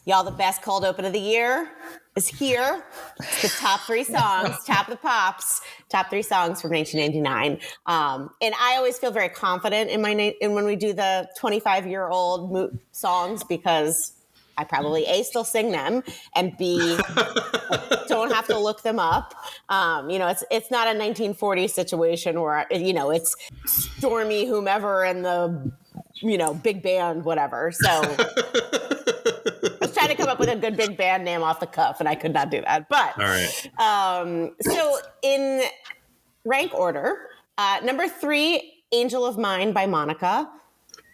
Y'all, the best cold open of the year is here. It's the top 3 songs, Top of the Pops, top 3 songs from 1999. And I always feel very confident in when we do the 25-year-old songs, because I probably A, still sing them, and B, don't have to look them up. It's not a 1940s situation where, it's Stormy whomever and the, big band, whatever. So trying to come up with a good big band name off the cuff, and I could not do that. But all right. So in rank order, number 3, "Angel of Mine" by Monica.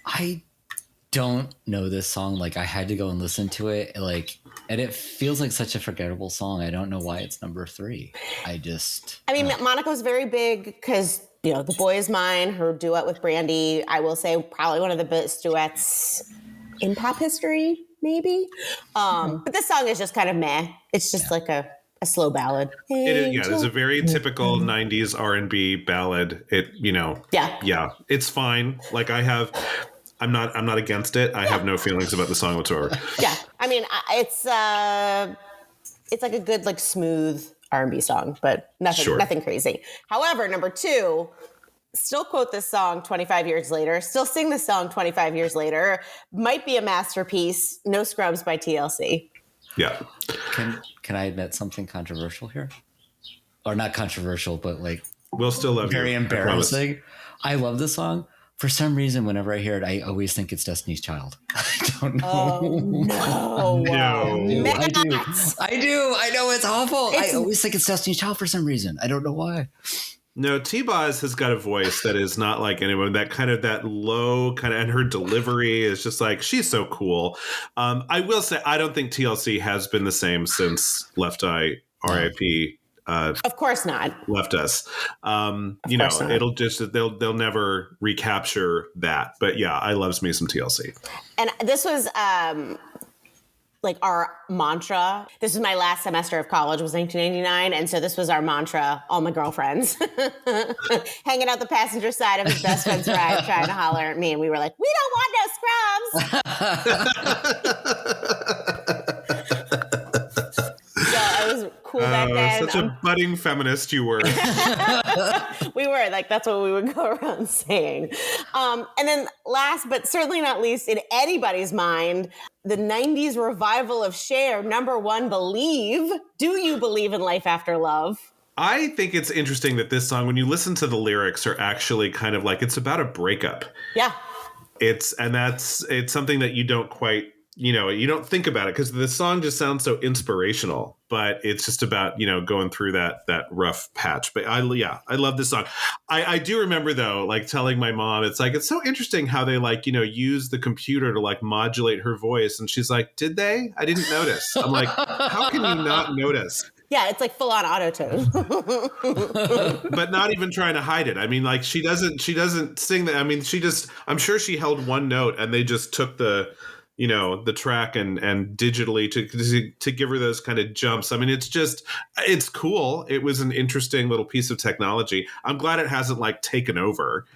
I don't know this song. Like, I had to go and listen to it. And it feels like such a forgettable song. I don't know why it's number 3. Monica was very big because, "The Boy Is Mine," her duet with Brandy, I will say probably one of the best duets in pop history, maybe. But this song is just kind of meh. It's just like a slow ballad. It is, yeah, it's a very typical 90s R&B ballad. Yeah, it's fine. Like, I'm not against it. I have no feelings about the song whatsoever. Yeah, it's like a good, like, smooth R&B song, but nothing crazy. However, number 2, still quote this song 25 years later, still sing this song 25 years later, might be a masterpiece, "No Scrubs" by TLC. Yeah. Can I admit something controversial here? Or not controversial, but like, we'll still love very you. embarrassing. I love this song. For some reason, whenever I hear it, I always think it's Destiny's Child. I don't know. Oh, no. I do. I know it's awful. I always think it's Destiny's Child for some reason. I don't know why. No, T-Boz has got a voice that is not like anyone. That low kind of, and her delivery is just like, she's so cool. I will say, I don't think TLC has been the same since Left Eye, R.I.P. Of course not. Left us. It'll just, they'll never recapture that. But yeah, I loves me some TLC. And this was like our mantra. This was my last semester of college, was 1999. And so this was our mantra, all my girlfriends hanging out the passenger side of his best friend's ride, trying to holler at me. And we were like, "We don't want no scrubs." So I was cool back then. Such a budding feminist you were. We were, like, that's what we would go around saying. And then last but certainly not least, in anybody's mind, the 90s revival of Cher, number 1, "Believe." Do you believe in life after love? I think it's interesting that this song, when you listen to the lyrics, are actually kind of like, it's about a breakup. Yeah. It's something that you don't quite, you don't think about it, because the song just sounds so inspirational, but it's just about, going through that rough patch. But I love this song. I do remember, though, like, telling my mom, it's like, it's so interesting how they, like, use the computer to, like, modulate her voice. And she's like, "Did they? I didn't notice." I'm like, how can you not notice? Yeah, it's like full on auto-tune. But not even trying to hide it. I mean, like, she doesn't sing that. I mean, I'm sure she held one note and they just took the track and digitally to give her those kind of jumps. I mean, it's cool. It was an interesting little piece of technology. I'm glad it hasn't, like, taken over.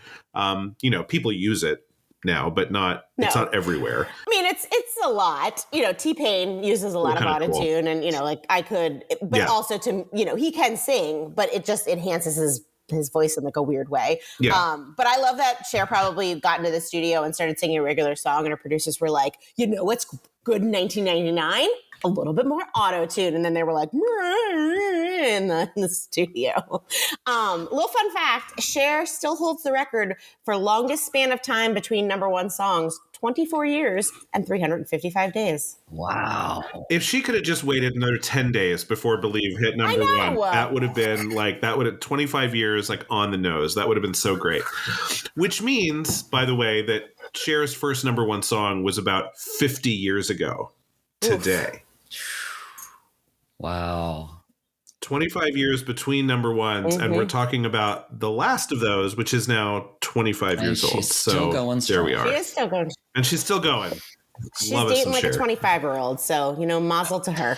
People use it now, but it's not everywhere. I mean, it's a lot. T-Pain uses a lot of autotune, cool. And, but also he can sing, but it just enhances his voice in, like, a weird way. Yeah. But I love that Cher probably got into the studio and started singing a regular song, and her producers were like, what's good in 1999? A little bit more auto-tune. And then they were like, in the studio. Little fun fact, Cher still holds the record for longest span of time between number 1 songs, 24 years and 355 days. Wow. If she could have just waited another 10 days before "Believe" hit number 1, that would have been, like, 25 years, like, on the nose. That would have been so great. Which means, by the way, that Cher's first number 1 song was about 50 years ago today. Oof. Wow. 25 years between number 1s, and we're talking about the last of those, which is now 25 years old. So there we are. She is still going. And she's still going. She's dating like a 25-year-old, so, mazel to her.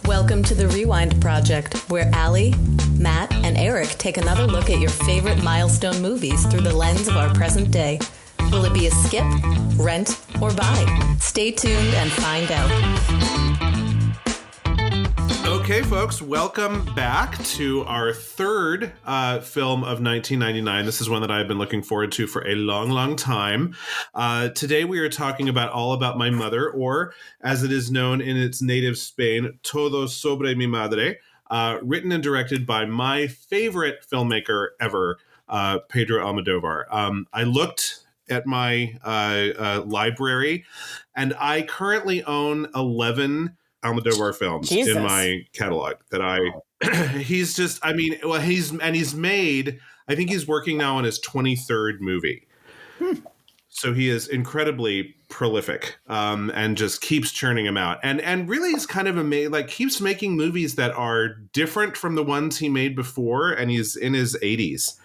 Welcome to the Rewind Project, where Allie Matt and Eric take another look at your favorite milestone movies through the lens of our present day. Will it be a skip, rent, or buy? Stay tuned and find out. Okay, folks, welcome back to our third film of 1999. This is one that I've been looking forward to for a long, long time. Today we are talking about All About My Mother, or as it is known in its native Spain, Todo Sobre Mi Madre, written and directed by my favorite filmmaker ever, Pedro Almodóvar. I looked at my library, and I currently own 11 Almodovar films in my catalog that he's made, I think he's working now on his 23rd movie. So he is incredibly prolific, and just keeps churning them out. And really is kind of amazing, like keeps making movies that are different from the ones he made before. And he's in his 80s.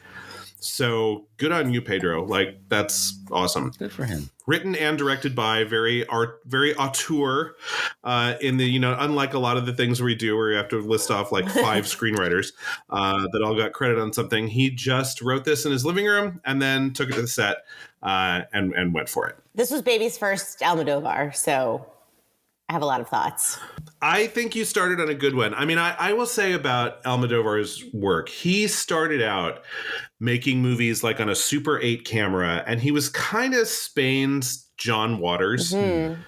So good on you, Pedro. Like, that's awesome. Good for him. Written and directed by very auteur, in the, unlike a lot of the things we do where you have to list off like 5 screenwriters that all got credit on something. He just wrote this in his living room and then took it to the set and went for it. This was Baby's first Almodovar, so I have a lot of thoughts. I think you started on a good one. I mean, I will say about Almodovar's work, he started out making movies like on a Super 8 camera, and he was kind of Spain's John Waters. Mm-hmm.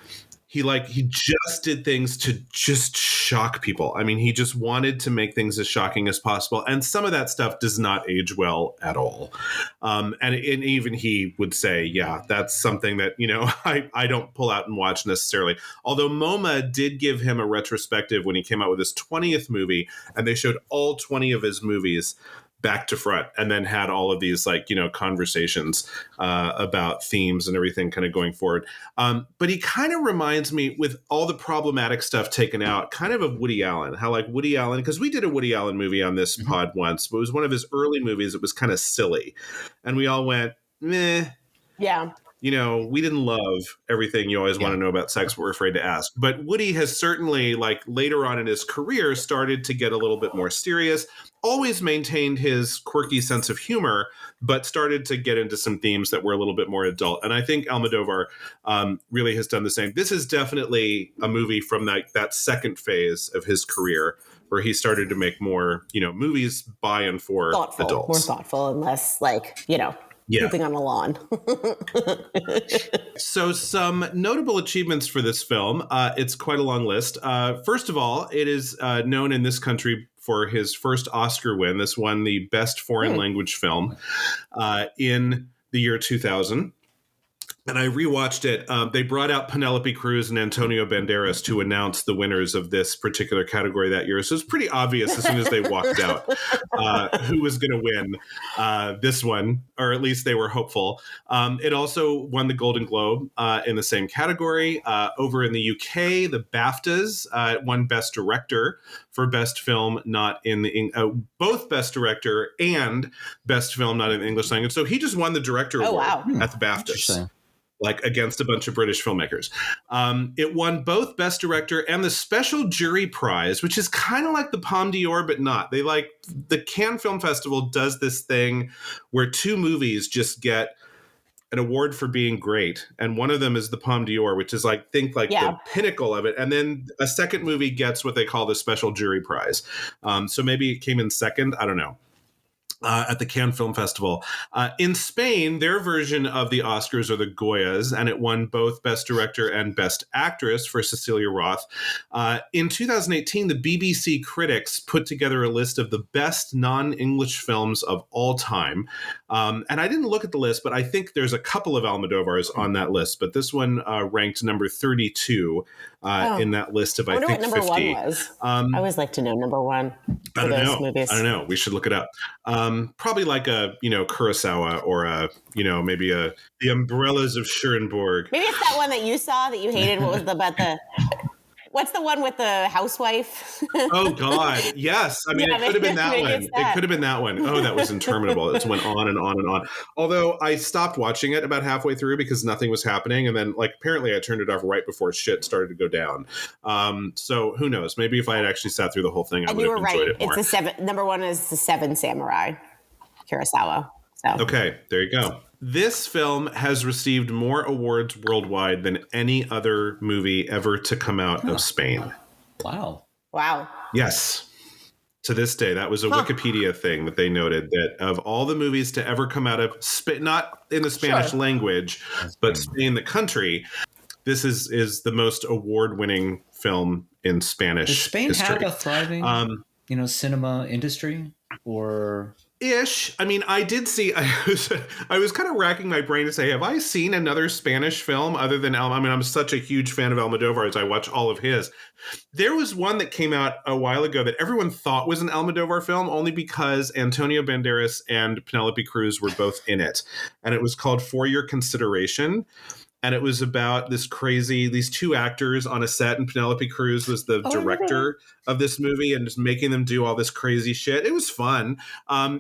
He just did things to just shock people. I mean, he just wanted to make things as shocking as possible. And some of that stuff does not age well at all. And even he would say, yeah, that's something that, I don't pull out and watch necessarily. Although MoMA did give him a retrospective when he came out with his 20th movie, and they showed all 20 of his movies back to front, and then had all of these conversations about themes and everything kind of going forward. But he kind of reminds me, with all the problematic stuff taken out, kind of Woody Allen. How like Woody Allen, because we did a Woody Allen movie on this pod once, but it was one of his early movies. It was kind of silly. And we all went, meh. Yeah. We didn't love everything you always want to know about sex, but we're afraid to ask. But Woody has certainly, later on in his career, started to get a little bit more serious, always maintained his quirky sense of humor, but started to get into some themes that were a little bit more adult. And I think Almodovar really has done the same. This is definitely a movie from that second phase of his career, where he started to make more, movies by and for adults. More thoughtful and less pooping on a lawn. So some notable achievements for this film. It's quite a long list. First of all, it is known in this country for his first Oscar win. This won the Best Foreign Language Film in the year 2000. And I rewatched it. They brought out Penelope Cruz and Antonio Banderas to announce the winners of this particular category that year. So it's pretty obvious as soon as they walked out who was going to win this one, or at least they were hopeful. It also won the Golden Globe in the same category. Over in the UK, the BAFTAs, it won Best Director for Best Film Not in the both Best Director and Best Film Not in the English Language. So he just won the Director Award at the BAFTAs. Against a bunch of British filmmakers. It won both Best Director and the Special Jury Prize, which is kind of like the Palme d'Or, but not. The Cannes Film Festival does this thing where 2 movies just get an award for being great. And one of them is the Palme d'Or, which is the pinnacle of it. And then a second movie gets what they call the Special Jury Prize. So maybe it came in second. I don't know. At the Cannes Film Festival. In Spain, their version of the Oscars are the Goyas, and it won both Best Director and Best Actress for Cecilia Roth. In 2018, the BBC critics put together a list of the best non-English films of all time. And I didn't look at the list, but I think there's a couple of Almodovars on that list. But this one ranked number 32 in that list of, I think, 50. What number 1 was. I always like to know number 1 for those movies. I don't know. We should look it up. Probably like a, Kurosawa, or maybe The Umbrellas of Schoenberg. Maybe it's that one that you saw that you hated. What What's the one with the housewife? Oh God, yes. I mean, Yeah, it could have been that maybe one. it's that. It could have been that one. Oh, that was interminable. It went on and on and on. Although I stopped watching it about halfway through because nothing was happening, and then like apparently I turned it off right before shit started to go down. So who knows? Maybe if I had actually sat through the whole thing, I And would you have were enjoyed right. it more. It's number one is the Seven Samurai, Kurosawa. So Okay, there you go. This film has received more awards worldwide than any other movie ever to come out of Spain. Wow. wow. Yes. To this day, that was a Wikipedia thing that they noted that of all the movies to ever come out of Spain, not in the Spanish language, but Spain, the country, this is the most award-winning film in Spanish Does Spain history. have a thriving, cinema industry or? Ish. I mean, I did see. I was kind of racking my brain to say, have I seen another Spanish film other than I mean, I'm such a huge fan of Almodovar as I watch all of his. There was one that came out a while ago that everyone thought was an Almodovar film only because Antonio Banderas and Penelope Cruz were both in it, and it was called For Your Consideration. And it was about these two actors on a set, and Penelope Cruz was the director of this movie and just making them do all this crazy shit. It was fun.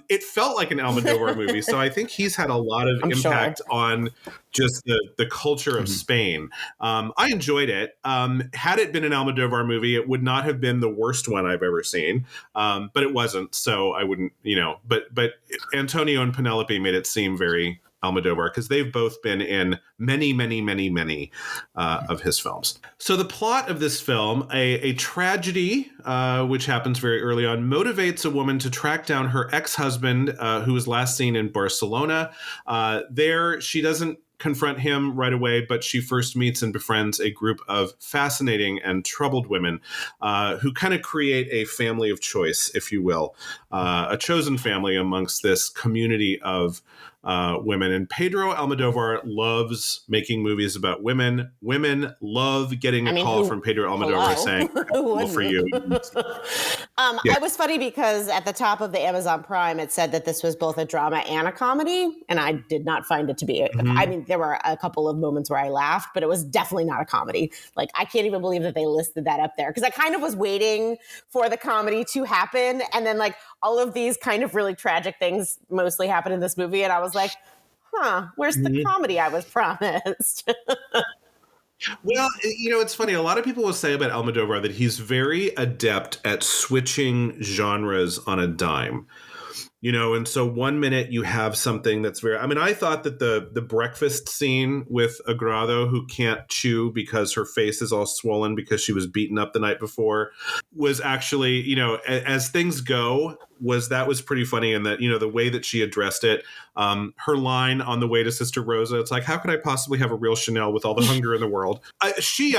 It felt like an Almodovar movie. So I think he's had a lot of impact on just the culture of Spain. I enjoyed it. Had it been an Almodovar movie, it would not have been the worst one I've ever seen. But it wasn't. So I wouldn't, but Antonio and Penelope made it seem very Almodovar because they've both been in many, many, many, many of his films. So the plot of this film, a tragedy, which happens very early on, motivates a woman to track down her ex-husband, who was last seen in Barcelona. There, she doesn't confront him right away, but she first meets and befriends a group of fascinating and troubled women who kind of create a family of choice, if you will, a chosen family amongst this community of women. And Pedro Almodóvar loves making movies about women. Women love getting a call from Pedro Almodóvar saying, "Well, for you." It was funny because at the top of the Amazon Prime, it said that this was both a drama and a comedy, and I did not find it to be. I mean, there were a couple of moments where I laughed, but it was definitely not a comedy. Like, I can't even believe that they listed that up there because I kind of was waiting for the comedy to happen, and then like all of these kind of really tragic things mostly happen in this movie, and I was like, where's the comedy I was promised? Well, it's funny. A lot of people will say about Almodóvar that he's very adept at switching genres on a dime. And so one minute you have something that's I thought that the breakfast scene with Agrado, who can't chew because her face is all swollen because she was beaten up the night before, was actually, as things go, was pretty funny. And that, the way that she addressed it, her line on the way to Sister Rosa, it's like, how could I possibly have a real Chanel with all the hunger in the world? I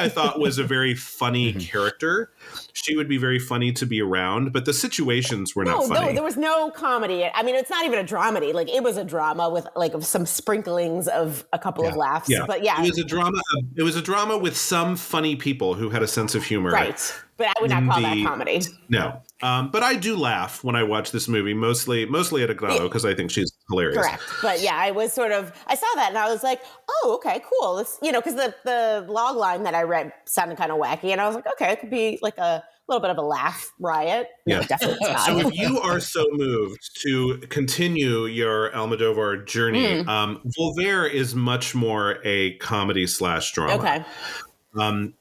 thought was a very funny character. She would be very funny to be around, but the situations were not funny. No, there was no comedy. I mean, it's not even a dramedy. Like, it was a drama with like some sprinklings of a couple of laughs. Yeah. But yeah. It was a drama. It was a drama with some funny people who had a sense of humor. Right. But I would not call that comedy. No. But I do laugh when I watch this movie, mostly at Agrado, because I think she's hilarious. Correct. But yeah, I was I saw that and I was like, oh, okay, cool. It's, because the log line that I read sounded kind of wacky. And I was like, okay, it could be like a little bit of a laugh riot. Yeah. No, definitely not. So if you are so moved to continue your Almodóvar journey, Volver is much more a comedy / drama. Okay.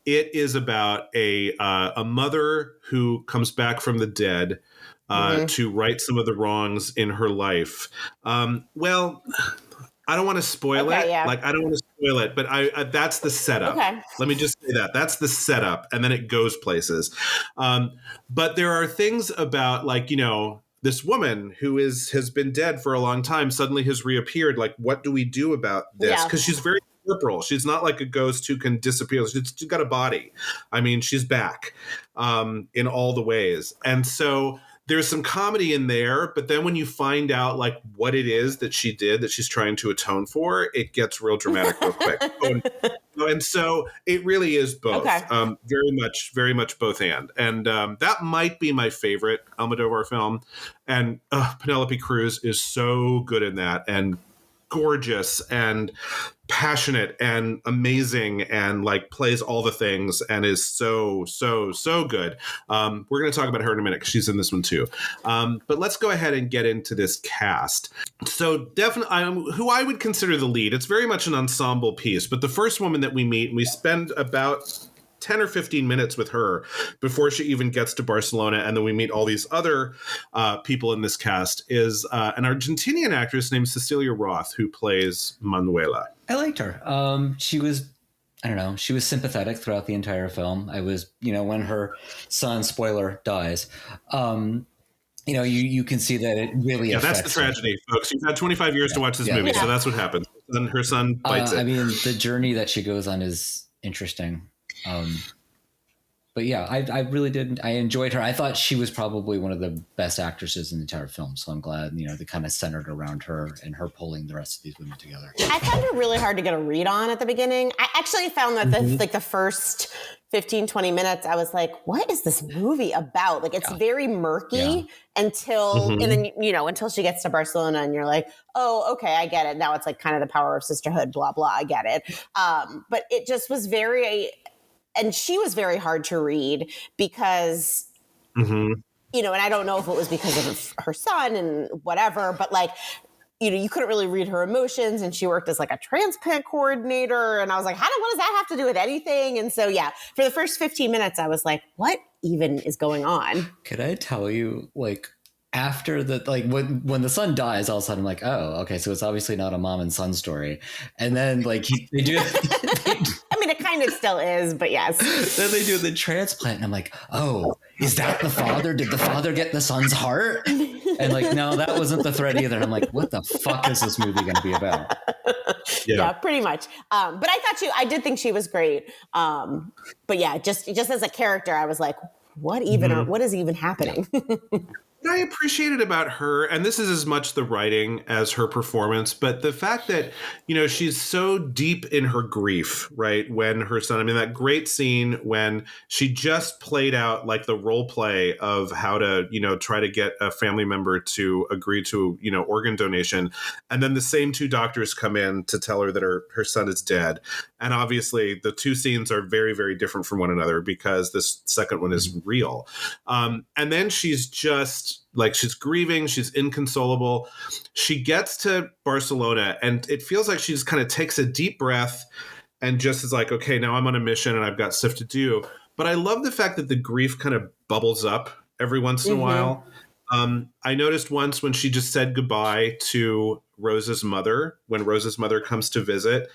It is about a mother who comes back from the dead to right some of the wrongs in her life. Well, I don't want to spoil it. Yeah. Like, I don't want to spoil it, but that's the setup. Okay. Let me just say that. That's the setup, and then it goes places. But there are things about, like, this woman who has been dead for a long time suddenly has reappeared. Like, what do we do about this? Because she's very corporal. She's not like a ghost who can disappear. She's got a body. I mean, she's back in all the ways. And so there's some comedy in there, but then when you find out like what it is that she did that she's trying to atone for, it gets real dramatic real quick. And so it really is both. Okay. Very much both and that might be my favorite Almodóvar film. And Penelope Cruz is so good in that. And gorgeous and passionate and amazing and like plays all the things and is so good. We're going to talk about her in a minute because she's in this one too. But let's go ahead and get into this cast. So definitely who I would consider the lead. It's very much an ensemble piece, but the first woman that we meet, and we spend about 10 or 15 minutes with her before she even gets to Barcelona, and then we meet all these other people in this cast, is an Argentinian actress named Cecilia Roth, who plays Manuela. I liked her. She was sympathetic throughout the entire film. I was, when her son, spoiler, dies, you can see that it really affects that's the tragedy, folks. You've had 25 years to watch this movie, so that's what happens. Then her son bites it. I mean, the journey that she goes on is interesting. But yeah, I really did. I enjoyed her. I thought she was probably one of the best actresses in the entire film. So I'm glad, they kind of centered around her and her pulling the rest of these women together. I found her really hard to get a read on at the beginning. I actually found that the first 15, 20 minutes, I was like, what is this movie about? Like, it's very murky until, and then, until she gets to Barcelona and you're like, oh, okay, I get it. Now it's like kind of the power of sisterhood, blah, blah, I get it. But it just was and she was very hard to read because, and I don't know if it was because of her son and whatever, but like, you couldn't really read her emotions, and she worked as like a transplant coordinator. And I was like, what does that have to do with anything? And so, for the first 15 minutes, I was like, what even is going on? Could I tell you, like, after when the son dies, all of a sudden I'm like, oh, okay, so it's obviously not a mom and son story. And then like they do I mean, it kind of still is, but yes. Then they do the transplant and I'm like, oh, is that the father? Did the father get the son's heart? And like, no, that wasn't the thread either. And I'm like, what the fuck is this movie going to be about? Yeah, pretty much. But I did think she was great. But yeah, just as a character, I was like, what is even happening? What I appreciated about her, and this is as much the writing as her performance, but the fact that, she's so deep in her grief, right? When her son, that great scene when she just played out like the role play of how to, try to get a family member to agree to, organ donation. And then the same two doctors come in to tell her that her son is dead. And obviously the two scenes are very, very different from one another because this second one is real. And then she's just like, she's grieving, she's inconsolable. She gets to Barcelona and it feels like she just kind of takes a deep breath and just is like, okay, now I'm on a mission and I've got stuff to do. But I love the fact that the grief kind of bubbles up every once in a while. I noticed once when she just said goodbye to Rosa's mother, when Rosa's mother comes to visit,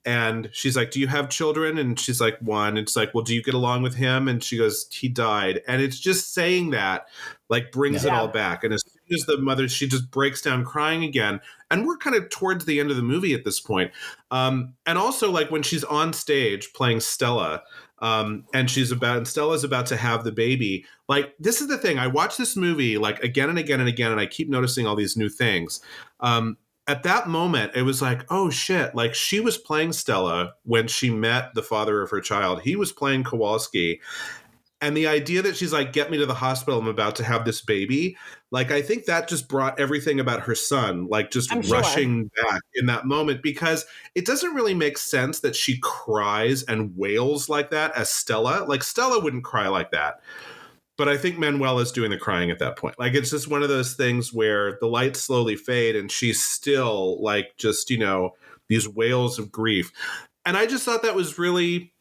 and she's like, do you have children? And she's like, one. It's like, well, do you get along with him? And she goes, he died. And it's just saying that like brings it all back. And as soon as the mother, she just breaks down crying again. And we're kind of towards the end of the movie at this point. And also like when she's on stage playing Stella, and Stella's about to have the baby. Like, this is the thing. I watch this movie like again and again and again, and I keep noticing all these new things. At that moment, it was like, oh shit, like she was playing Stella when she met the father of her child. He was playing Kowalski. And the idea that she's like, get me to the hospital, I'm about to have this baby. Like, I think that just brought everything about her son, like just rushing back in that moment, because it doesn't really make sense that she cries and wails like that as Stella. Like, Stella wouldn't cry like that. But I think Manuela's doing the crying at that point. Like, it's just one of those things where the lights slowly fade and she's still like just, these wails of grief. And I just thought that was really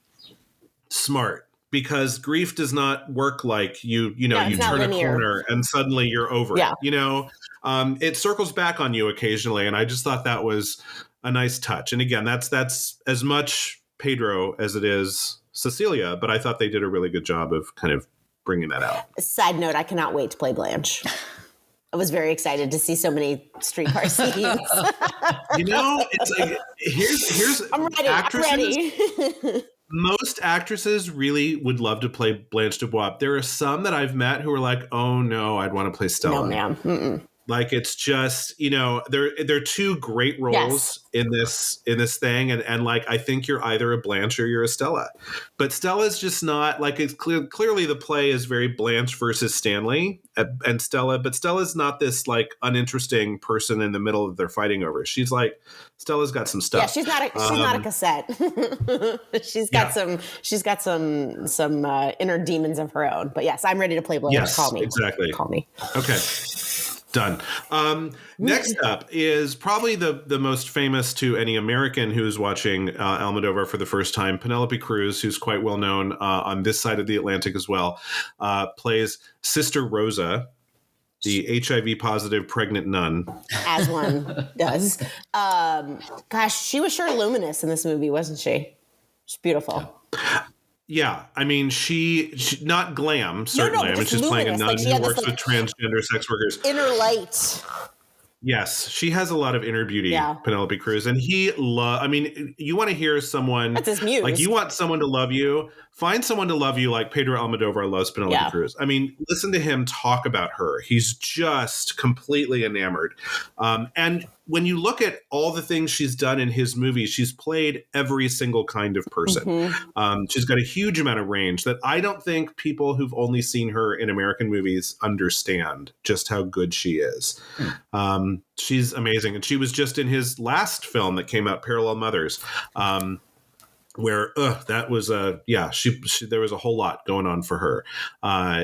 smart. Because grief does not work like you turn a corner and suddenly you're over it. It circles back on you occasionally. And I just thought that was a nice touch. And again, that's as much Pedro as it is Cecilia, but I thought they did a really good job of kind of bringing that out. Side note, I cannot wait to play Blanche. I was very excited to see so many streetcar scenes. It's like, here's I'm ready. actresses. I'm ready. Most actresses really would love to play Blanche DuBois. There are some that I've met who are like, oh no, I'd want to play Stella. No, ma'am. Mm-mm. Like it's just, they're two great roles in this thing, and like I think you're either a Blanche or you're a Stella, but Stella's just not like it's clearly the play is very Blanche versus Stanley and Stella, but Stella's not this like uninteresting person in the middle that they're fighting over. She's like Stella's got some stuff. Yeah, she's not a cassette. she's got some inner demons of her own. But yes, I'm ready to play Blanche. Yes, Call me. Exactly. Call me. Okay. Done. Next up is probably the most famous to any American who's watching Almodovar for the first time. Penelope Cruz, who's quite well known on this side of the Atlantic as well, plays Sister Rosa, the HIV-positive pregnant nun. As one does. Gosh, she was sure luminous in this movie, wasn't she? She's beautiful. Yeah, I mean, she not glam, certainly. I mean, she's playing a nun who works with transgender sex workers. Inner light. Yes, she has a lot of inner beauty, Penelope Cruz. And you want to hear someone... That's his muse. Like, you want someone to love you, find someone to love you like Pedro Almodóvar loves Penelope Cruz. I mean, listen to him talk about her. He's just completely enamored. And when you look at all the things she's done in his movies, she's played every single kind of person. Mm-hmm. She's got a huge amount of range that I don't think people who've only seen her in American movies understand just how good she is. She's amazing. And she was just in his last film that came out, Parallel Mothers, where that was there was a whole lot going on for her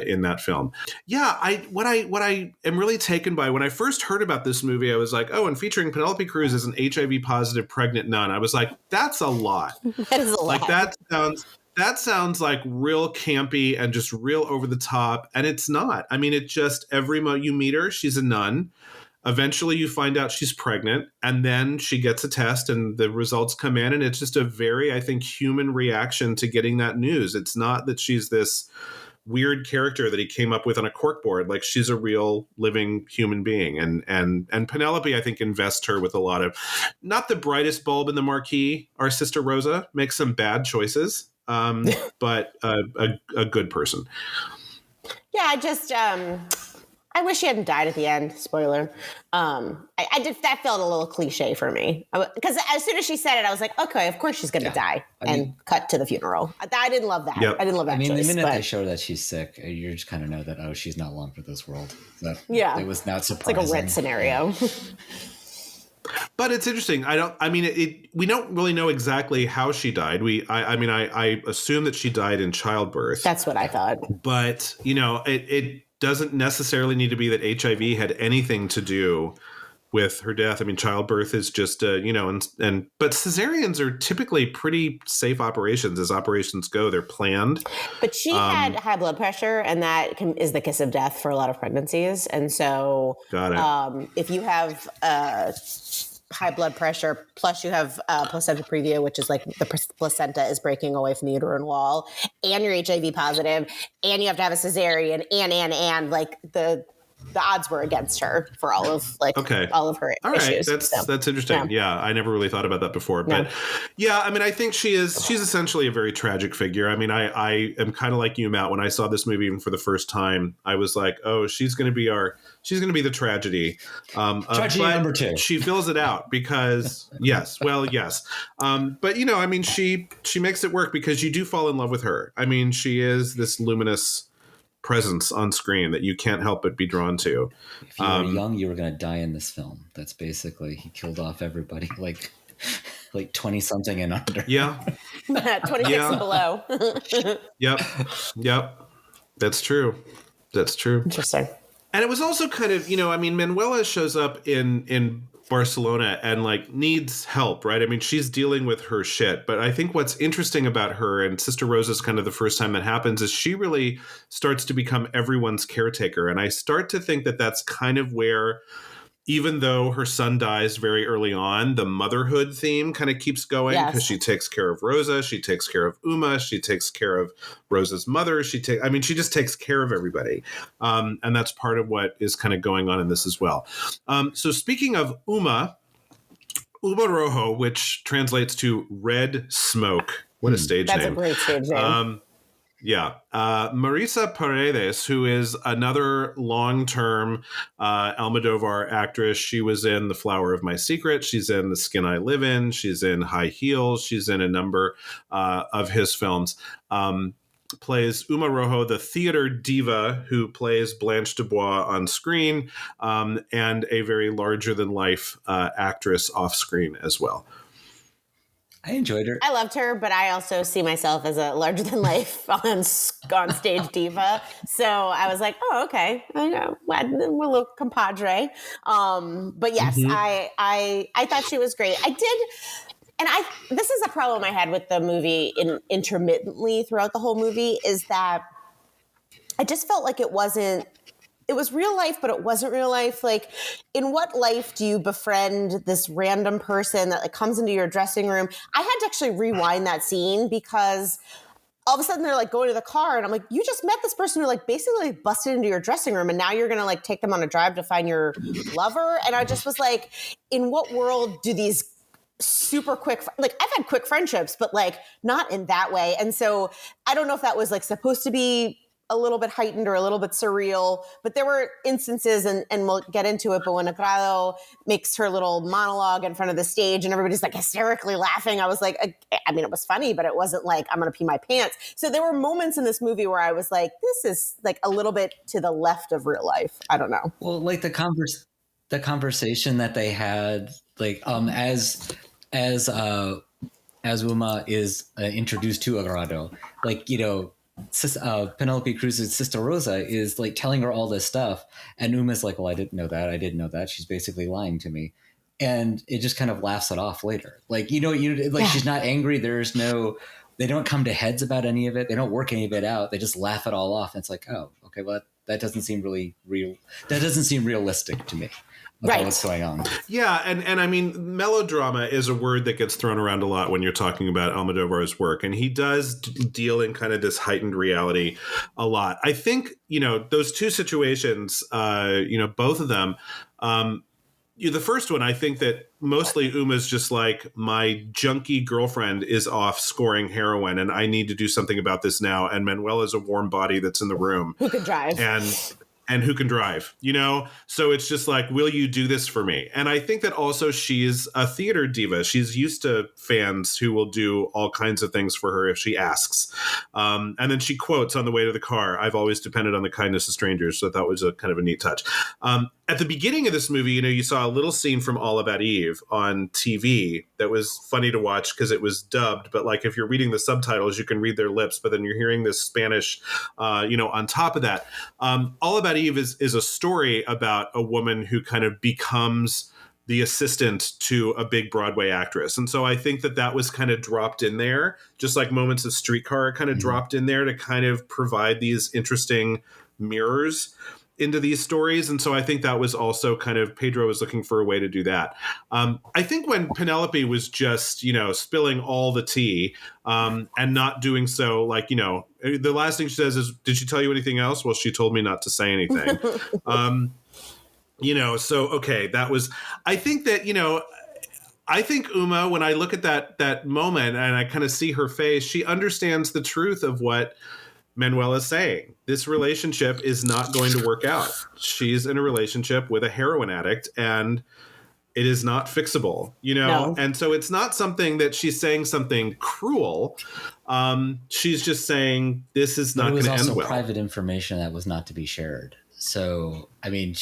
in that film. What I am really taken by, when I first heard about this movie, I was like, and featuring Penelope Cruz as an HIV positive pregnant nun. I was like, that's a lot. That is a lot. Like that sounds like real campy and just real over the top, and it's not. I mean, it just every moment you meet her, she's a nun. Eventually you find out she's pregnant, and then she gets a test and the results come in, and it's just a very, I think, human reaction to getting that news. It's not that she's this weird character that he came up with on a corkboard. Like, she's a real living human being. And Penelope, I think, invests her with a lot of, not the brightest bulb in the marquee. Our sister Rosa makes some bad choices, but a good person. Yeah, I wish she hadn't died at the end. Spoiler. That felt a little cliche for me, because as soon as she said it, I was like, okay, of course she's going to die, and cut to the funeral. I didn't love that. Yep. I didn't love that. I mean, choice, the minute they show that she's sick, you just kind of know that she's not long for this world. It was not surprising. It's like a Rit scenario. But it's interesting. We don't really know exactly how she died. I assume that she died in childbirth. That's what I thought. But it doesn't necessarily need to be that HIV had anything to do with her death. I mean, childbirth is just, but cesareans are typically pretty safe operations as operations go. They're planned. But she had high blood pressure, and that is the kiss of death for a lot of pregnancies. And so if you have high blood pressure, plus you have placenta previa, which is like the placenta is breaking away from the uterine wall, and you're HIV positive, and you have to have a cesarean, and like the odds were against her for all of all of her issues. That's interesting. Yeah, I never really thought about that before. But I think she's essentially a very tragic figure. I mean, I am kind of like you, Matt. When I saw this movie even for the first time, I was like, she's going to be the tragedy. Tragedy number 2. She fills it out because yes. But she makes it work because you do fall in love with her. I mean, she is this luminous presence on screen that you can't help but be drawn to. If you were young, you were going to die in this film. That's basically, he killed off everybody like 20 something and under. Yeah. 26 and below. Yep. That's true. Interesting. And it was also kind of, Manuela shows up in Barcelona and needs help, right? I mean, she's dealing with her shit. But I think what's interesting about her, and Sister Rosa's kind of the first time that happens, is she really starts to become everyone's caretaker. And I start to think that that's kind of where, even though her son dies very early on, the motherhood theme kind of keeps going because she takes care of Rosa, she takes care of Uma, she takes care of Rosa's mother. She just takes care of everybody. And that's part of what is kind of going on in this as well. So speaking of Uma Rojo, which translates to red smoke. What a stage name. That's a great stage name. Yeah. Marisa Paredes, who is another long-term Almodovar actress. She was in The Flower of My Secret. She's in The Skin I Live In. She's in High Heels. She's in a number of his films. Plays Uma Rojo, the theater diva who plays Blanche Dubois on screen, and a very larger-than-life actress off-screen as well. I enjoyed her. I loved her, but I also see myself as a larger than life on stage diva. So I was like, oh, okay, I know, we're a little compadre. But yes, I thought she was great. I did, and this is a problem I had with the movie intermittently throughout the whole movie, is that I just felt like it was real life, but it wasn't real life. Like, in what life do you befriend this random person that like comes into your dressing room? I had to actually rewind that scene because all of a sudden they're like going to the car and I'm like, you just met this person who like basically busted into your dressing room and now you're going to like take them on a drive to find your lover. And I just was like, in what world do these super quick, like I've had quick friendships, but like not in that way. And so I don't know if that was like supposed to be a little bit heightened or a little bit surreal, but there were instances, and we'll get into it, but when Agrado makes her little monologue in front of the stage and everybody's like hysterically laughing, I was like, I mean, it was funny, but it wasn't like, I'm going to pee my pants. So there were moments in this movie where I was like, this is like a little bit to the left of real life. I don't know. Well, like the conversation that they had, like, as Uma is introduced to Agrado, like, you know, Penelope Cruz's sister Rosa is like telling her all this stuff, and Uma's like, well, I didn't know that. She's basically lying to me. And it just kind of laughs it off later. Like, you know, she's not angry. They don't come to heads about any of it. They don't work any of it out. They just laugh it all off. And it's like, oh, okay, well, that doesn't seem really real. That doesn't seem realistic to me. Right. What's going on. Yeah, and I mean, melodrama is a word that gets thrown around a lot when you're talking about Almodovar's work, and he does deal in kind of this heightened reality a lot. I think, you know, those two situations, both of them, the first one, I think that mostly Uma's just like, my junkie girlfriend is off scoring heroin and I need to do something about this now, and Manuela's a warm body that's in the room. Who could drive. And who can drive, you know? So it's just like, will you do this for me? And I think that also she's a theater diva. She's used to fans who will do all kinds of things for her if she asks. And then she quotes on the way to the car, I've always depended on the kindness of strangers. So that was a kind of a neat touch. At the beginning of this movie, you know, you saw a little scene from All About Eve on TV that was funny to watch because it was dubbed. But like, if you're reading the subtitles, you can read their lips, but then you're hearing this Spanish, on top of that. All About Eve is a story about a woman who kind of becomes the assistant to a big Broadway actress. And so I think that was kind of dropped in there, just like Moments of Streetcar kind of dropped in there to kind of provide these interesting mirrors into these stories. And so I think that was also kind of, Pedro was looking for a way to do that. I think when Penelope was just, you know, spilling all the tea and not doing so, like, you know, the last thing she says is, did she tell you anything else? Well, she told me not to say anything. So, okay, that was, I think that, you know, I think Uma, when I look at that moment and I kind of see her face, she understands the truth of what Manuela's saying. This relationship is not going to work out. She's in a relationship with a heroin addict and it is not fixable, you know? No. And so it's not something that she's saying something cruel. She's just saying this is not going to end well. It was also private information that was not to be shared. So, I mean,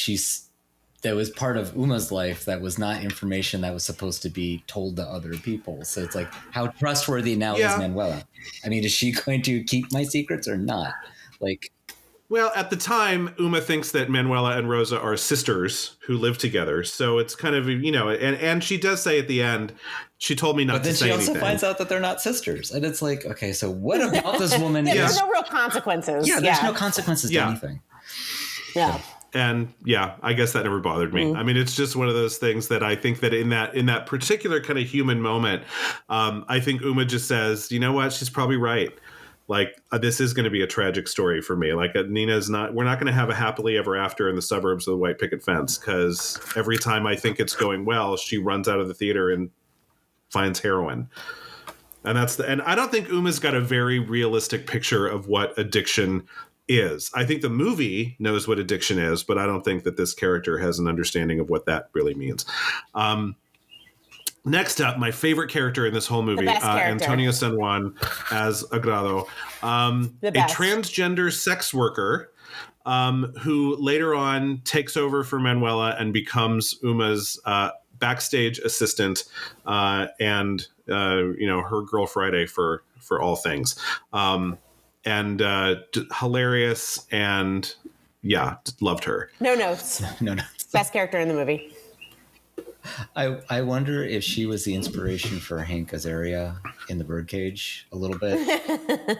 that was part of Uma's life that was not information that was supposed to be told to other people. So it's like, how trustworthy now is Manuela? I mean, is she going to keep my secrets or not? Like, well, at the time, Uma thinks that Manuela and Rosa are sisters who live together. So it's kind of, you know, and she does say at the end, she told me not to say anything. But then she also finds out that they're not sisters. And it's like, okay, so what about this woman? There's no real consequences. Yeah, there's no consequences to anything. Yeah. And I guess that never bothered me. I mean, it's just one of those things that I think that in that particular kind of human moment, I think Uma just says, you know what, she's probably right. Like, this is going to be a tragic story for me. Like, we're not going to have a happily ever after in the suburbs of the white picket fence, because every time I think it's going well, she runs out of the theater and finds heroin. And and I don't think Uma's got a very realistic picture of what addiction is. I think the movie knows what addiction is, but I don't think that this character has an understanding of what that really means. Next up, my favorite character in this whole movie, Antonio San Juan as Agrado, a transgender sex worker who later on takes over for Manuela and becomes Uma's backstage assistant and her Girl Friday for all things. And hilarious, and loved her. No notes. Best character in the movie. I wonder if she was the inspiration for Hank Azaria in The Birdcage a little bit.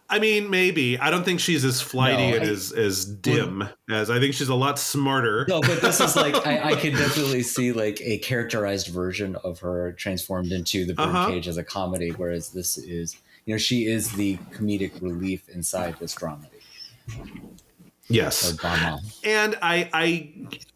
I mean, maybe. I don't think she's as flighty and as dim as I think she's a lot smarter. No, but this is like, I could definitely see like a characterized version of her transformed into The Birdcage as a comedy, whereas this is, she is the comedic relief inside this dramedy. Yes. And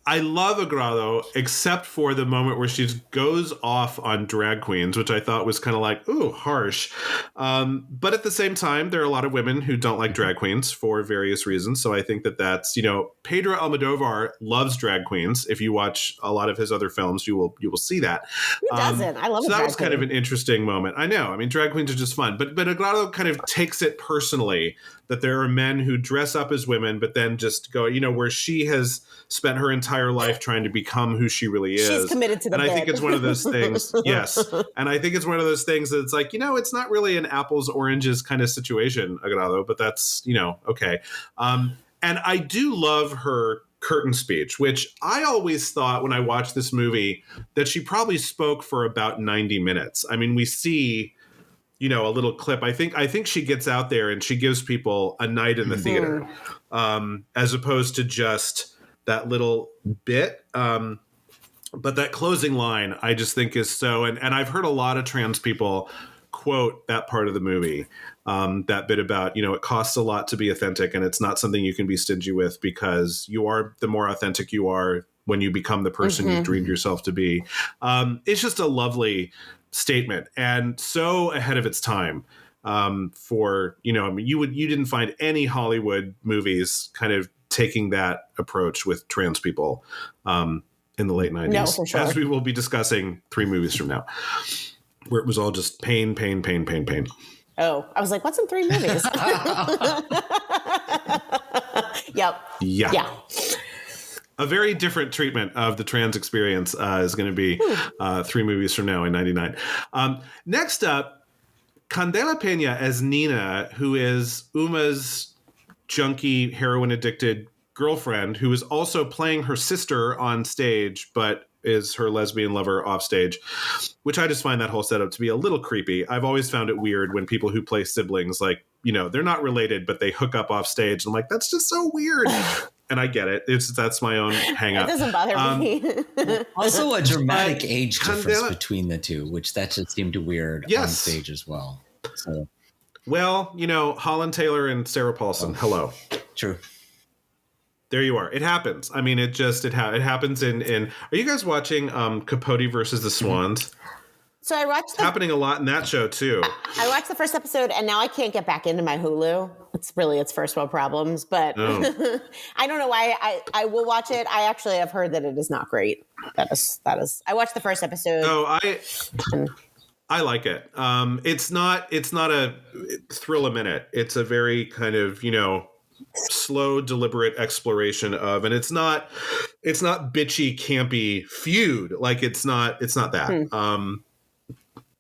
I love Agrado, except for the moment where she goes off on drag queens, which I thought was kind of like, ooh, harsh. But at the same time, there are a lot of women who don't like drag queens for various reasons. So I think that's, Pedro Almodóvar loves drag queens. If you watch a lot of his other films, you will see that. Who doesn't? I love so that was kind of an interesting moment. I know. I mean, drag queens are just fun. But Agrado kind of takes it personally that there are men who dress up as women, but then just go, where she has spent her entire life trying to become who she really is. She's committed to the bed. I think it's one of those things. Yes. And I think it's one of those things that it's like, it's not really an apples, oranges kind of situation, Agrado, but that's, okay. And I do love her curtain speech, which I always thought when I watched this movie that she probably spoke for about 90 minutes. I mean, we see, a little clip. I think she gets out there and she gives people a night in the theater, as opposed to just that little bit. But that closing line, I just think is so, and I've heard a lot of trans people quote that part of the movie, that bit about, it costs a lot to be authentic and it's not something you can be stingy with, because the more authentic you are when you become the person you've dreamed yourself to be. It's just a lovely statement and so ahead of its time. You didn't find any Hollywood movies kind of taking that approach with trans people in the late 90s, no, for sure. as we will be discussing 3 movies from now, where it was all just pain. Oh, I was like, what's in 3 movies? Yep. Yeah. A very different treatment of the trans experience is going to be 3 movies from now in 99. Next up, Candela Peña as Nina, who is Uma's junkie, heroin-addicted girlfriend, who is also playing her sister on stage, but is her lesbian lover off stage, which I just find that whole setup to be a little creepy. I've always found it weird when people who play siblings, like, they're not related, but they hook up off stage. I'm like, that's just so weird. And I get it. That's my own hang up. It doesn't bother me. Also a dramatic age difference between the two, which that just seemed weird on stage as well. So. Well, Holland Taylor and Sarah Paulson. Hello. True. There you are. It happens. I mean, it happens in. Are you guys watching Capote versus the Swans? So I watched. It's happening a lot in that show too. I watched the first episode, and now I can't get back into my Hulu. It's really its first world problems, but I don't know why. I will watch it. I actually have heard that it is not great. That is. I watched the first episode. I like it. It's not a thrill a minute. It's a very kind of, slow, deliberate exploration of, and it's not bitchy, campy feud. Like it's not that.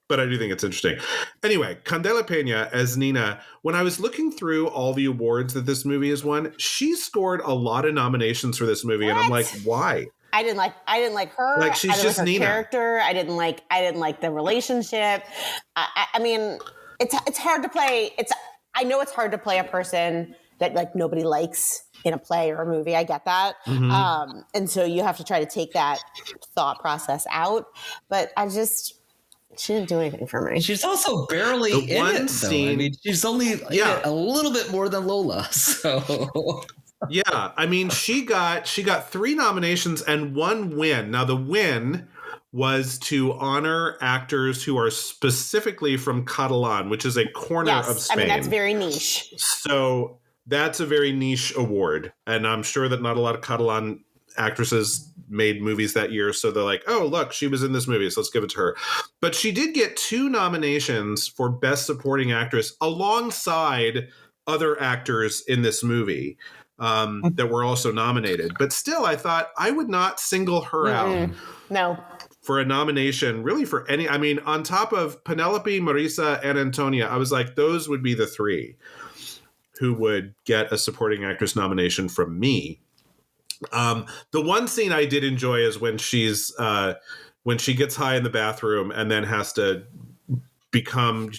But I do think it's interesting. Anyway, Candela Peña as Nina, when I was looking through all the awards that this movie has won, she scored a lot of nominations for this movie. What? And I'm like, why? I didn't like her. Like she's just like her Nina. Character. I didn't like the relationship. I mean, it's hard to play. I know it's hard to play a person that like nobody likes in a play or a movie. I get that. Mm-hmm. And so you have to try to take that thought process out. But she didn't do anything for me. She's also barely in it, though. I mean, she's only in it a little bit more than Lola. So yeah, I mean, she got 3 nominations and 1 win. Now the win was to honor actors who are specifically from Catalan, which is a corner of Spain. I mean, that's very niche. So that's a very niche award. And I'm sure that not a lot of Catalan actresses made movies that year. So they're like, oh, look, she was in this movie, so let's give it to her. But she did get 2 nominations for Best Supporting Actress alongside other actors in this movie that were also nominated. But still, I thought I would not single her out. No. For a nomination, really for any, I mean, on top of Penelope, Marisa, and Antonia, I was like, those would be the 3 who would get a supporting actress nomination from me. The one scene I did enjoy is when she gets high in the bathroom and then has to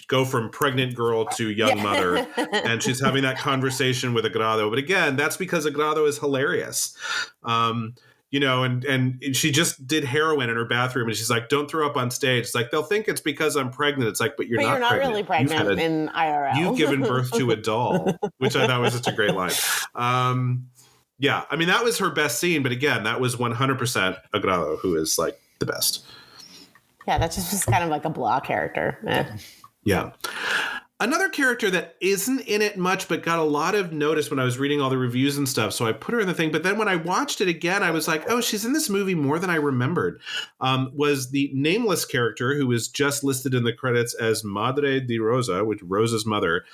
go from pregnant girl to young mother, and she's having that conversation with Agrado. But again, that's because Agrado is hilarious. And she just did heroin in her bathroom, and she's like, don't throw up on stage. It's like, they'll think it's because I'm pregnant. It's like, but you're not pregnant. Really pregnant in IRL. You've given birth to a doll, which I thought was such a great line. Yeah, I mean, that was her best scene. But again, that was 100% Agrado, who is like the best. Yeah, that just was kind of like a blah character. Yeah. Another character that isn't in it much, but got a lot of notice when I was reading all the reviews and stuff. So I put her in the thing. But then when I watched it again, I was like, oh, she's in this movie more than I remembered. Was the nameless character who is just listed in the credits as Madre de Rosa, which Rosa's mother,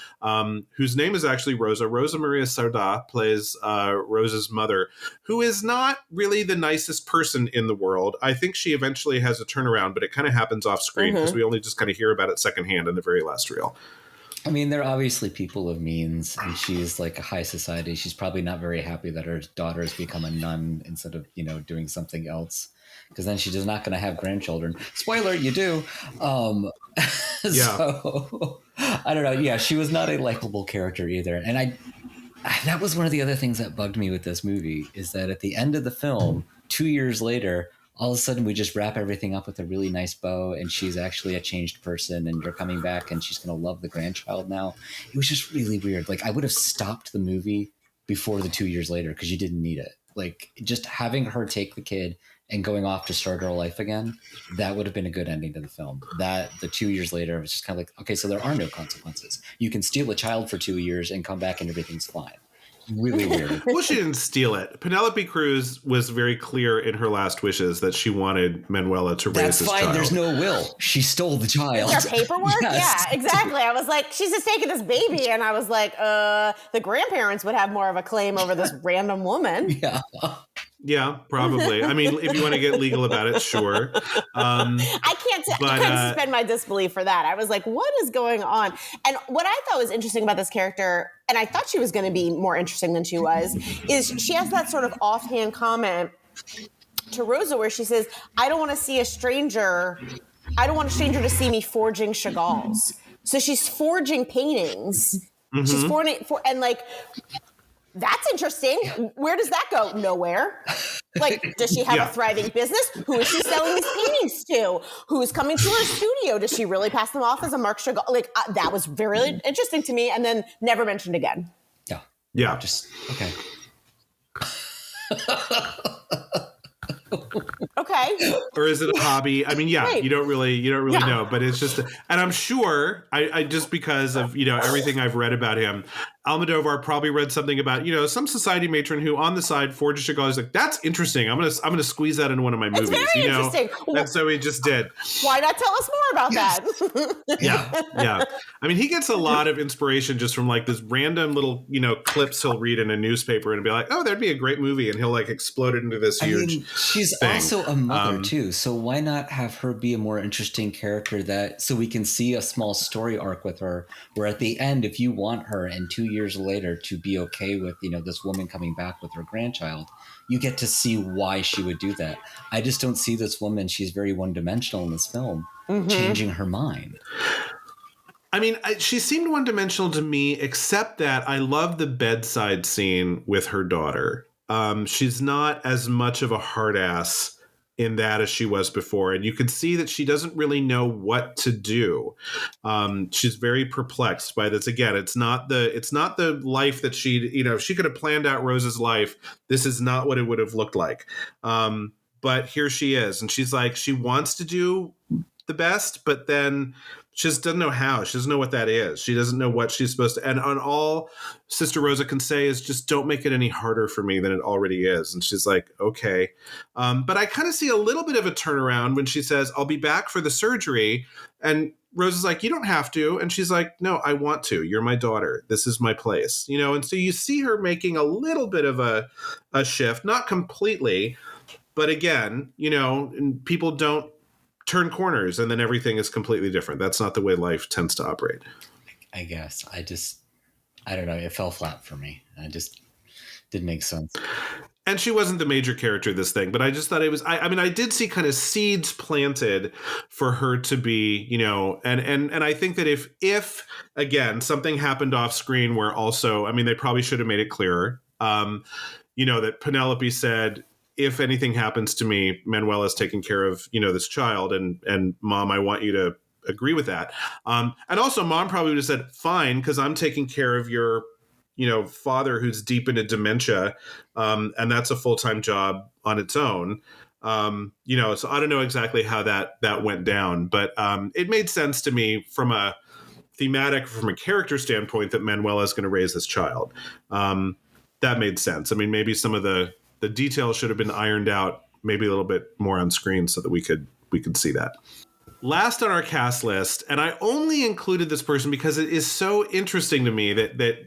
whose name is actually Rosa. Rosa Maria Sardá plays Rosa's mother, who is not really the nicest person in the world. I think she eventually has a turnaround, but it kind of happens off screen because we only just kind of hear about it secondhand in the very last reel. I mean, they're obviously people of means, and she's like a high society. She's probably not very happy that her daughter has become a nun instead of, doing something else, because then she's not going to have grandchildren. Spoiler, you do. So I don't know. Yeah, she was not a likable character either. And that was one of the other things that bugged me with this movie, is that at the end of the film, 2 years later, all of a sudden we just wrap everything up with a really nice bow, and she's actually a changed person, and you're coming back and she's going to love the grandchild now. It was just really weird. Like, I would have stopped the movie before the 2 years later, because you didn't need it. Like, just having her take the kid and going off to start her life again, that would have been a good ending to the film. That the 2 years later, it was just kind of like, okay, so there are no consequences. You can steal a child for 2 years and come back and everything's fine. Really weird. Well, she didn't steal it. Penelope Cruz was very clear in her last wishes that she wanted Manuela to raise this child. That's fine. There's no will. She stole the child. Is there paperwork? Yes. Yeah, exactly. I was like, she's just taking this baby. And I was like, the grandparents would have more of a claim over this random woman. Yeah. Yeah, probably. I mean, if you want to get legal about it, sure. I can't suspend my disbelief for that. I was like, what is going on? And what I thought was interesting about this character, and I thought she was going to be more interesting than she was, is she has that sort of offhand comment to Rosa where she says, I don't want a stranger to see me forging Chagall's. So she's forging paintings. Mm-hmm. She's forging, and like, that's interesting. Where does that go? Nowhere. Like, does she have a thriving business? Who is she selling these paintings to? Who's coming to her studio? Does she really pass them off as a Marc Chagall? Like, that was very interesting to me, and then never mentioned again. Yeah. Yeah. Just, okay. Okay. Or is it a hobby? I mean, yeah, right. you don't really know, but it's just, and I'm sure I just because of, everything I've read about him, Almodovar probably read something about, some society matron who on the side forged Chagall. He's like, that's interesting. I'm gonna squeeze that into one of my movies. It's very interesting. And so he just did. Why not tell us more about that? Yeah. I mean, he gets a lot of inspiration just from like this random little, clips he'll read in a newspaper and be like, oh, that'd be a great movie. And he'll like explode it into this huge she's thing. Also a mother too. So why not have her be a more interesting character so we can see a small story arc with her, where at the end, if you want her and 2 years later to be okay with, this woman coming back with her grandchild, you get to see why she would do that. I just don't see this woman. She's very one-dimensional in this film, changing her mind. I mean, she seemed one-dimensional to me, except that I love the bedside scene with her daughter. She's not as much of a hard ass in that as she was before. And you can see that she doesn't really know what to do. She's very perplexed by this. Again, it's not the life that if she could have planned out Rosa's life, this is not what it would have looked like. but here she is. And she's like, she wants to do the best, but then she just doesn't know how. She doesn't know what that is. She doesn't know what she's supposed to. And on all Sister Rosa can say is just don't make it any harder for me than it already is. And she's like, okay. But I kind of see a little bit of a turnaround when she says, I'll be back for the surgery. And Rosa's like, you don't have to. And she's like, no, I want to. You're my daughter. This is my place. You know, and so you see her making a little bit of a shift, not completely. But again, you know, people don't turn corners and then everything is completely different. That's not the way life tends to operate. I guess I don't know. It fell flat for me. I just didn't make sense. And she wasn't the major character of this thing, but I just thought it was, I mean, I did see kind of seeds planted for her to be, you know, and I think that if again, something happened off screen where also, I mean, they probably should have made it clearer, you know, that Penelope said, if anything happens to me, Manuela's taking care of, you know, this child and Mom, I want you to agree with that. And also Mom probably would have said, fine, because I'm taking care of your, you know, father who's deep into dementia. And that's a full-time job on its own. You know, so I don't know exactly how that went down, but it made sense to me from a thematic, from a character standpoint that Manuela is going to raise this child. That made sense. I mean, maybe some of the details should have been ironed out maybe a little bit more on screen so that we could see that. Last on our cast list, and I only included this person because it is so interesting to me that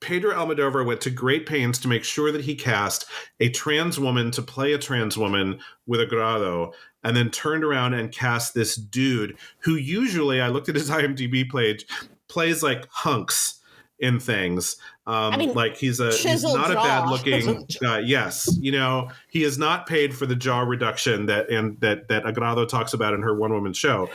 Pedro Almodóvar went to great pains to make sure that he cast a trans woman to play a trans woman with agrado, and then turned around and cast this dude who usually, I looked at his IMDb page, plays like hunks in things. I mean, like he's not a bad looking guy. Yes. You know, he is not paid for the jaw reduction that Agrado talks about in her one woman show.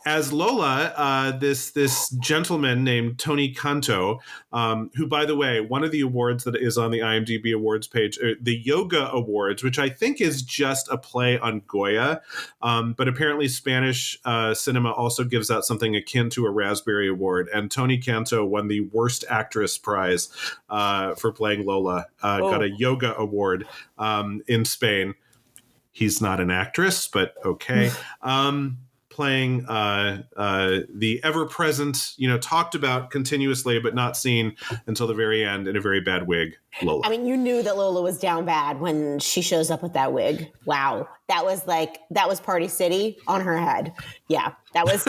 As Lola, this gentleman named Tony Canto, who, by the way, one of the awards that is on the IMDb awards page, the Yoga Awards, which I think is just a play on Goya, but apparently Spanish cinema also gives out something akin to a Raspberry Award, and Tony Canto won the Worst Actress prize for playing Lola, got a Yoga Award in Spain. He's not an actress, but okay. Playing the ever-present, you know, talked about continuously but not seen until the very end in a very bad wig, Lola. I mean, you knew that Lola was down bad when she shows up with that wig. Wow. That was Party City on her head. Yeah, that was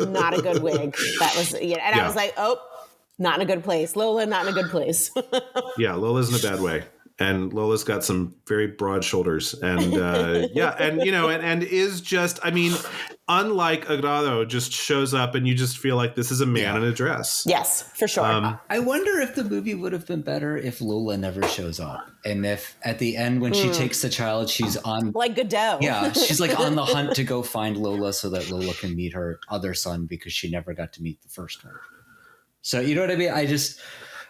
not a good wig. That was, you know, and yeah. I was like, oh, not in a good place. Lola, not in a good place. Yeah, Lola's in a bad way. And Lola's got some very broad shoulders, and yeah, and you know, and is just, I mean, unlike Agrado, just shows up, and you just feel like this is a man in a dress. Yes, for sure. I wonder if the movie would have been better if Lola never shows up, and if at the end when she takes the child, she's on like Godot. Yeah, she's like on the hunt to go find Lola so that Lola can meet her other son because she never got to meet the first one. So you know what I mean?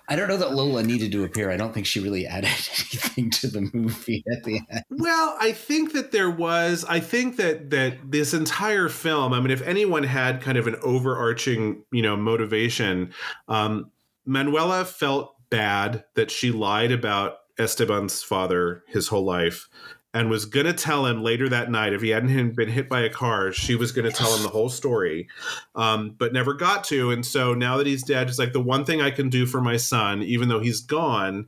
I don't know that Lola needed to appear. I don't think she really added anything to the movie at the end. Well, I think that that this entire film, I mean, if anyone had kind of an overarching, you know, motivation, Manuela felt bad that she lied about Esteban's father his whole life and was going to tell him later that night, if he hadn't been hit by a car, she was going to tell him the whole story, but never got to. And so now that he's dead, it's like the one thing I can do for my son, even though he's gone,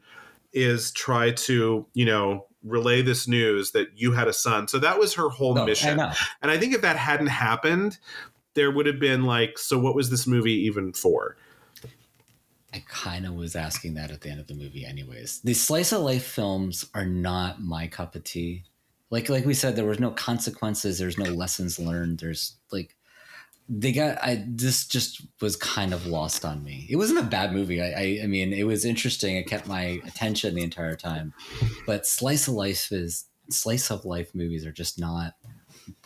is try to, you know, relay this news that you had a son. So that was her whole mission. And I think if that hadn't happened, there would have been like, so what was this movie even for? I kind of was asking that at the end of the movie anyways. These slice of life films are not my cup of tea. Like we said, there was no consequences. There's no lessons learned. There's like, this just was kind of lost on me. It wasn't a bad movie. I mean, it was interesting. It kept my attention the entire time, but slice of life movies are just not,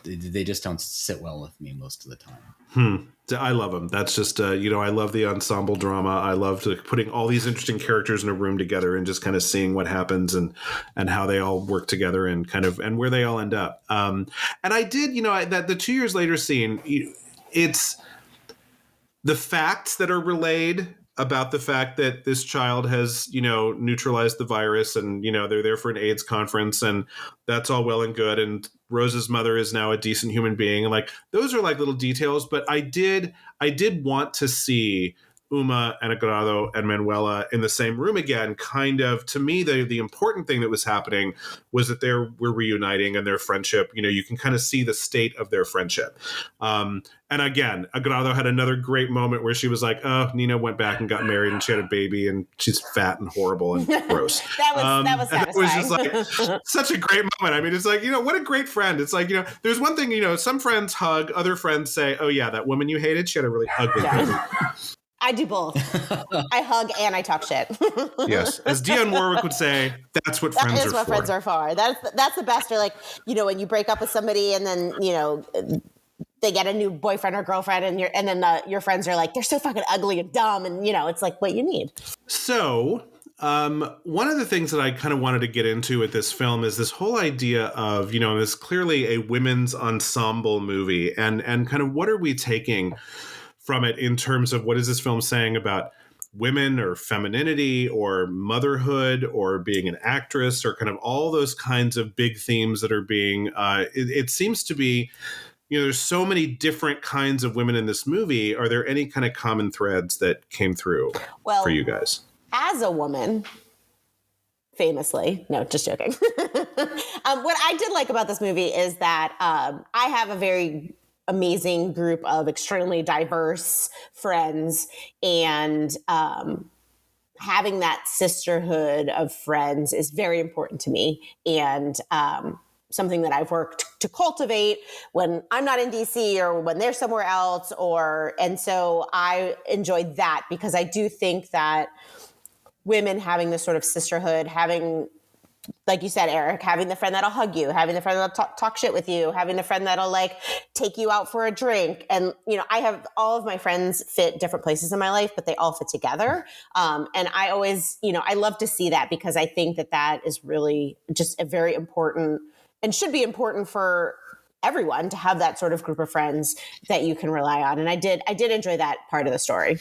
they just don't sit well with me most of the time. I love them. That's just, you know, I love the ensemble drama. I love putting all these interesting characters in a room together and just kind of seeing what happens and how they all work together and kind of, and where they all end up. And I did, you know, that the 2 years later scene, it's the facts that are relayed about the fact that this child has, neutralized the virus, and, they're there for an AIDS conference, and that's all well and good. And Rosa's mother is now a decent human being. And like, those are like little details, but I did want to see Uma and Agrado and Manuela in the same room again. Kind of, to me, the important thing that was happening was that they were reuniting, and their friendship, you can kind of see the state of their friendship. And again, Agrado had another great moment where she was like, oh, Nina went back and got married and she had a baby and she's fat and horrible and gross. that was satisfying. It was just like such a great moment. I mean, it's like, what a great friend. It's like, there's one thing, some friends hug, other friends say, oh yeah, that woman you hated, she had a really ugly baby. I do both. I hug and I talk shit. Yes. As Dionne Warwick would say, that's what friends are for. That is what friends are for. That's the best. Or like, when you break up with somebody and then, they get a new boyfriend or girlfriend, and then your friends are like, they're so fucking ugly and dumb. And, it's like what you need. So one of the things that I kind of wanted to get into with this film is this whole idea of, this clearly a women's ensemble movie, and kind of what are we taking from it in terms of what is this film saying about women or femininity or motherhood or being an actress, or kind of all those kinds of big themes that are being, it seems to be, there's so many different kinds of women in this movie. Are there any kind of common threads that came through for you guys? As a woman, famously, no, just joking. What I did like about this movie is that I have a very amazing group of extremely diverse friends, and having that sisterhood of friends is very important to me, and something that I've worked to cultivate when I'm not in DC or when they're somewhere else, and so I enjoyed that, because I do think that women having this sort of sisterhood, having, like you said, Eric, having the friend that'll hug you, having the friend that'll talk shit with you, having the friend that'll like take you out for a drink. And, I have all of my friends fit different places in my life, but they all fit together. And I always, I love to see that, because I think that is really just a very important and should be important for everyone to have that sort of group of friends that you can rely on. And I did enjoy that part of the story.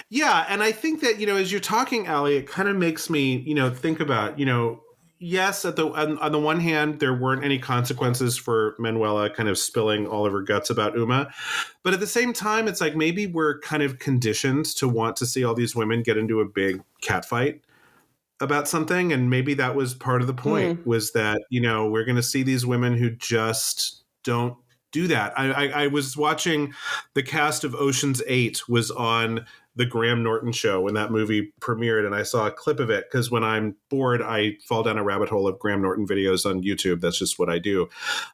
Yeah. And I think that, as you're talking, Allie, it kind of makes me, think about, yes, on the one hand, there weren't any consequences for Manuela kind of spilling all of her guts about Uma. But at the same time, it's like maybe we're kind of conditioned to want to see all these women get into a big catfight about something. And maybe that was part of the point, was that, we're going to see these women who just don't do that. I was watching the cast of Ocean's 8 was on the Graham Norton show when that movie premiered, and I saw a clip of it, because when I'm bored, I fall down a rabbit hole of Graham Norton videos on YouTube. That's just what I do.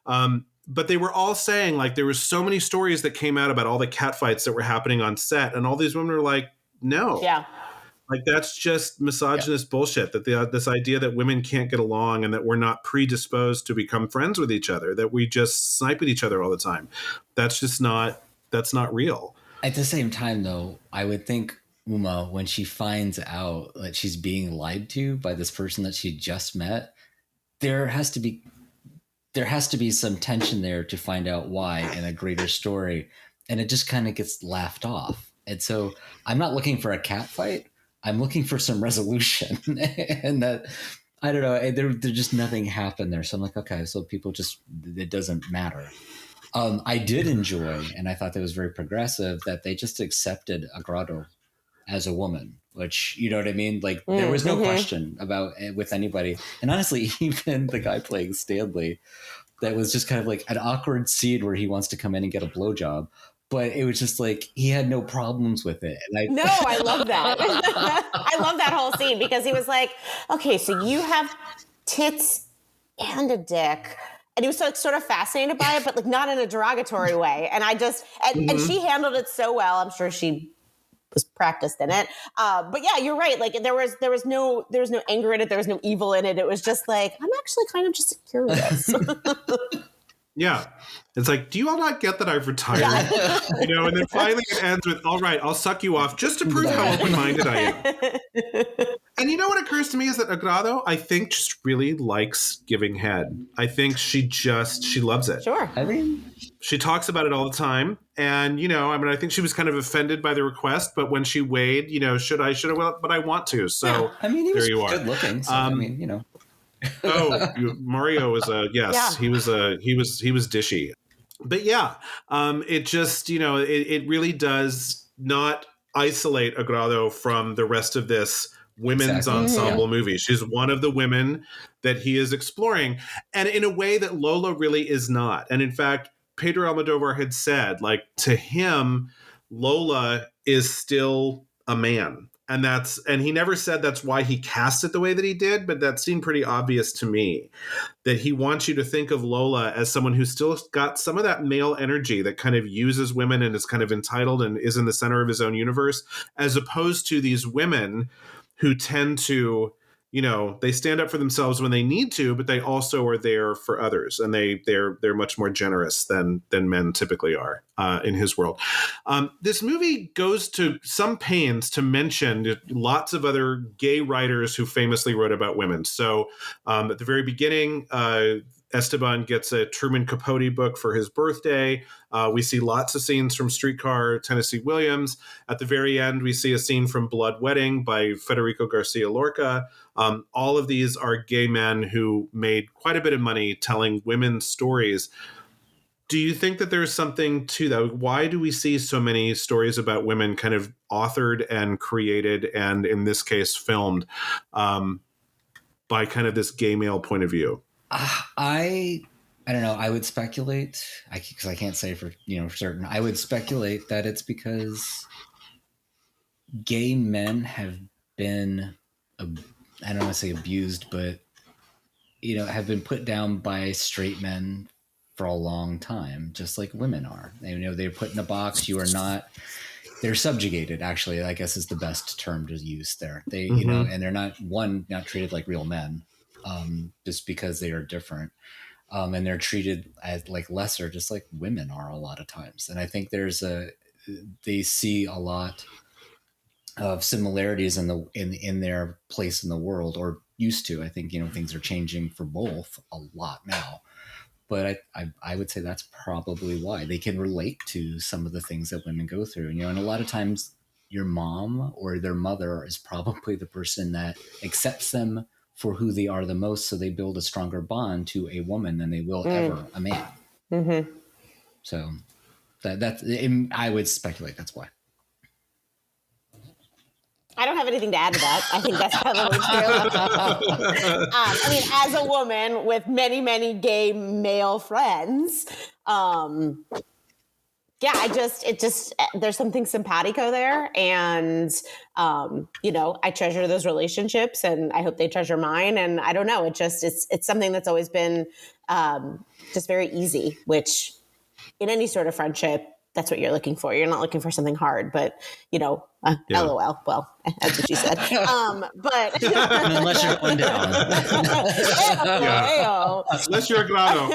But they were all saying, like, there were so many stories that came out about all the catfights that were happening on set, and all these women were like, no. Yeah. Like, that's just misogynist bullshit, that this idea that women can't get along and that we're not predisposed to become friends with each other, that we just snipe at each other all the time. That's not real. At the same time, though, I would think Uma, when she finds out that she's being lied to by this person that she just met, there has to be some tension there to find out why in a greater story. And it just kind of gets laughed off. And so I'm not looking for a cat fight. I'm looking for some resolution. And that, I don't know, there just nothing happened there. So I'm like, okay, so people just, it doesn't matter. I did enjoy, and I thought that was very progressive, that they just accepted Agrado as a woman, which, you know what I mean? Like, there was no question about it with anybody. And honestly, even the guy playing Stanley, that was just kind of like an awkward scene where he wants to come in and get a blowjob. But it was just like, he had no problems with it. And I love that. I love that whole scene, because he was like, okay, so you have tits and a dick. And he was sort of fascinated by it, but like not in a derogatory way. And I just, and she handled it so well. I'm sure she was practiced in it. But yeah, you're right. Like there was no anger in it. There was no evil in it. It was just like, I'm actually kind of just curious. Yeah. It's like, do you all not get that I've retired? You know, and then finally it ends with, all right, I'll suck you off just to prove how open-minded I am. And you know what occurs to me is that Agrado, I think, just really likes giving head. I think she loves it. Sure. I mean, She talks about it all the time. And, you know, I mean, I think she was kind of offended by the request, but when she weighed, you know, should I, well, but I want to. So I mean, he was there you are. good looking. So, I mean, you know. Mario was he was dishy. But yeah, it just, you know, it really does not isolate Agrado from the rest of this women's ensemble movie. She's one of the women that he is exploring, and in a way that Lola really is not. And in fact, Pedro Almodóvar had said, like, to him, Lola is still a man. And he never said that's why he cast it the way that he did, but that seemed pretty obvious to me, that he wants you to think of Lola as someone who's still got some of that male energy that kind of uses women and is kind of entitled and is in the center of his own universe, as opposed to these women who tend to, you know, they stand up for themselves when they need to, but they also are there for others, and they're much more generous than men typically are in his world. This movie goes to some pains to mention lots of other gay writers who famously wrote about women. So at the very beginning, Esteban gets a Truman Capote book for his birthday. We see lots of scenes from Streetcar Tennessee Williams. At the very end, we see a scene from Blood Wedding by Federico Garcia Lorca. All of these are gay men who made quite a bit of money telling women's stories. Do you think that there's something to that? Why do we see so many stories about women kind of authored and created, and in this case, filmed by kind of this gay male point of view? I don't know. I would speculate, because I can't say for certain. I would speculate that it's because gay men have been, I don't want to say abused, but have been put down by straight men for a long time, just like women are. They're put in a box. You are not. They're subjugated. Actually, I guess is the best term to use there. They, and they're not treated like real men. Just because they are different, and they're treated as like lesser, just like women are a lot of times. And I think they see a lot of similarities in their place in the world, or used to. I think things are changing for both a lot now, but I would say that's probably why they can relate to some of the things that women go through. And a lot of times your mom or their mother is probably the person that accepts them for who they are the most, so they build a stronger bond to a woman than they will ever a man. Mm-hmm. So that's I would speculate that's why. I don't have anything to add to that. I think that's probably true. I mean, as a woman with many, many gay male friends, there's something simpatico there. And, I treasure those relationships, and I hope they treasure mine. And I don't know, it's something that's always been just very easy, which in any sort of friendship, that's what you're looking for. You're not looking for something hard, but LOL. Well, that's what she said. But unless you're going down, unless you're a grado.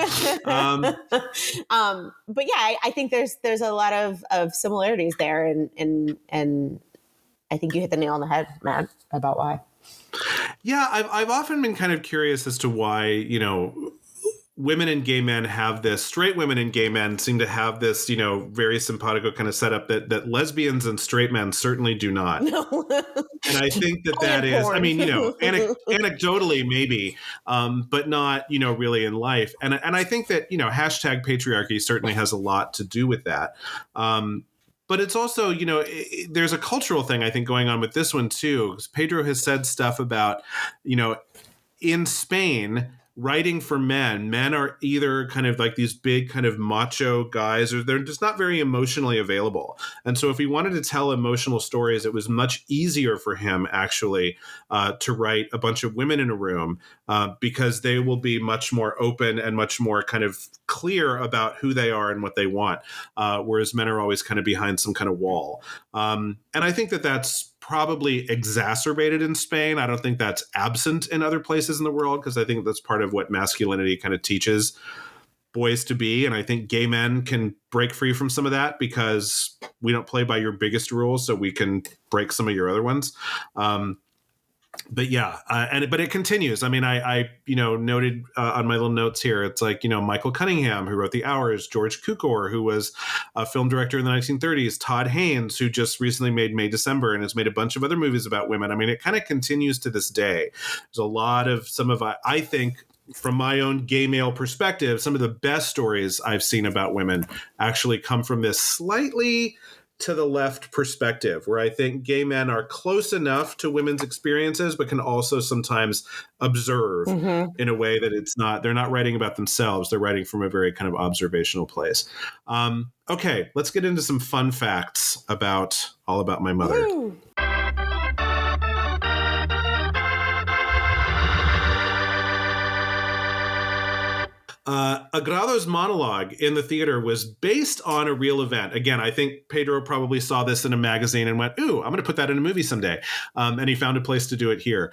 But yeah, I think there's a lot of similarities there, and I think you hit the nail on the head, Matt, about why. Yeah, I've often been kind of curious as to why women and gay men have this, straight women and gay men seem to have this, very simpatico kind of setup that lesbians and straight men certainly do not. No. And I think that is, I mean, anecdotally maybe, but not, really in life. And I think that, hashtag patriarchy certainly has a lot to do with that. But it's also, there's a cultural thing, I think, going on with this one, too. Because Pedro has said stuff about, in Spain, writing for men are either kind of like these big kind of macho guys, or they're just not very emotionally available. And so if he wanted to tell emotional stories, it was much easier for him actually to write a bunch of women in a room because they will be much more open and much more kind of clear about who they are and what they want. Whereas men are always kind of behind some kind of wall. And I think that that's probably exacerbated in Spain. I don't think that's absent in other places in the world, because I think that's part of what masculinity kind of teaches. boys to be. And I think gay men can break free from some of that because we don't play by your biggest rules, so we can break some of your other ones. But yeah, but it continues. I mean, I noted on my little notes here, it's like, Michael Cunningham, who wrote The Hours, George Cukor, who was a film director in the 1930s, Todd Haynes, who just recently made May December and has made a bunch of other movies about women. I mean, it kind of continues to this day. There's a lot of I think, from my own gay male perspective, some of the best stories I've seen about women actually come from this slightly to the left perspective, where I think gay men are close enough to women's experiences, but can also sometimes observe in a way that they're not writing about themselves. They're writing from a very kind of observational place. Okay, let's get into some fun facts all about my mother. Woo. Agrado's monologue in the theater was based on a real event. Again, I think Pedro probably saw this in a magazine and went, ooh, I'm going to put that in a movie someday. And he found a place to do it here.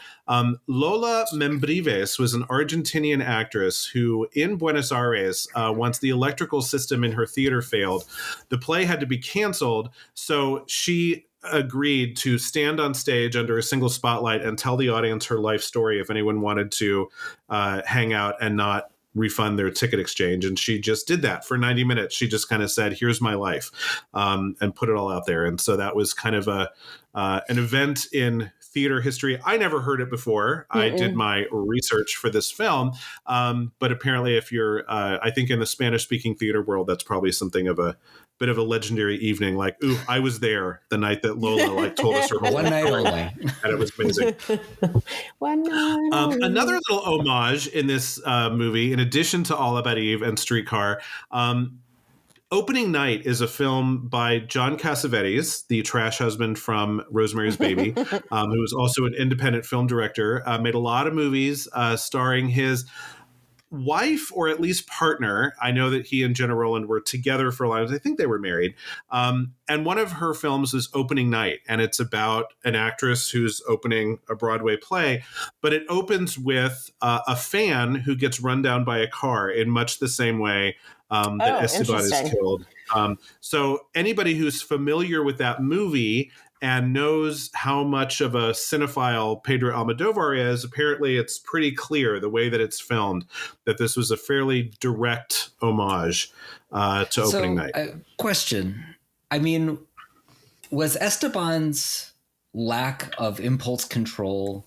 Lola Membrives was an Argentinian actress who, in Buenos Aires, once the electrical system in her theater failed, the play had to be canceled. So she agreed to stand on stage under a single spotlight and tell the audience her life story if anyone wanted to hang out and not refund their ticket exchange. And she just did that for 90 minutes. She just kind of said, here's my life, and put it all out there. And so that was kind of an event in theater history. I never heard it before. I did my research for this film. But apparently if you're, I think in the Spanish speaking theater world, that's probably something of a bit of a legendary evening. Like, ooh, I was there the night that Lola told us her whole One night only. And it was amazing. One night only. Another little homage in this movie, in addition to All About Eve and Streetcar, Opening Night is a film by John Cassavetes, the trash husband from Rosemary's Baby, who is also an independent film director, made a lot of movies starring his wife, or at least partner. I know that he and Jenna Rowland were together for a long time. I think they were married. And one of her films is Opening Night, and it's about an actress who's opening a Broadway play. But it opens with a fan who gets run down by a car in much the same way that Esteban is killed. So anybody who's familiar with that movie and knows how much of a cinephile Pedro Almodóvar is, apparently it's pretty clear, the way that it's filmed, that this was a fairly direct homage to Opening Night. Question. I mean, was Esteban's lack of impulse control,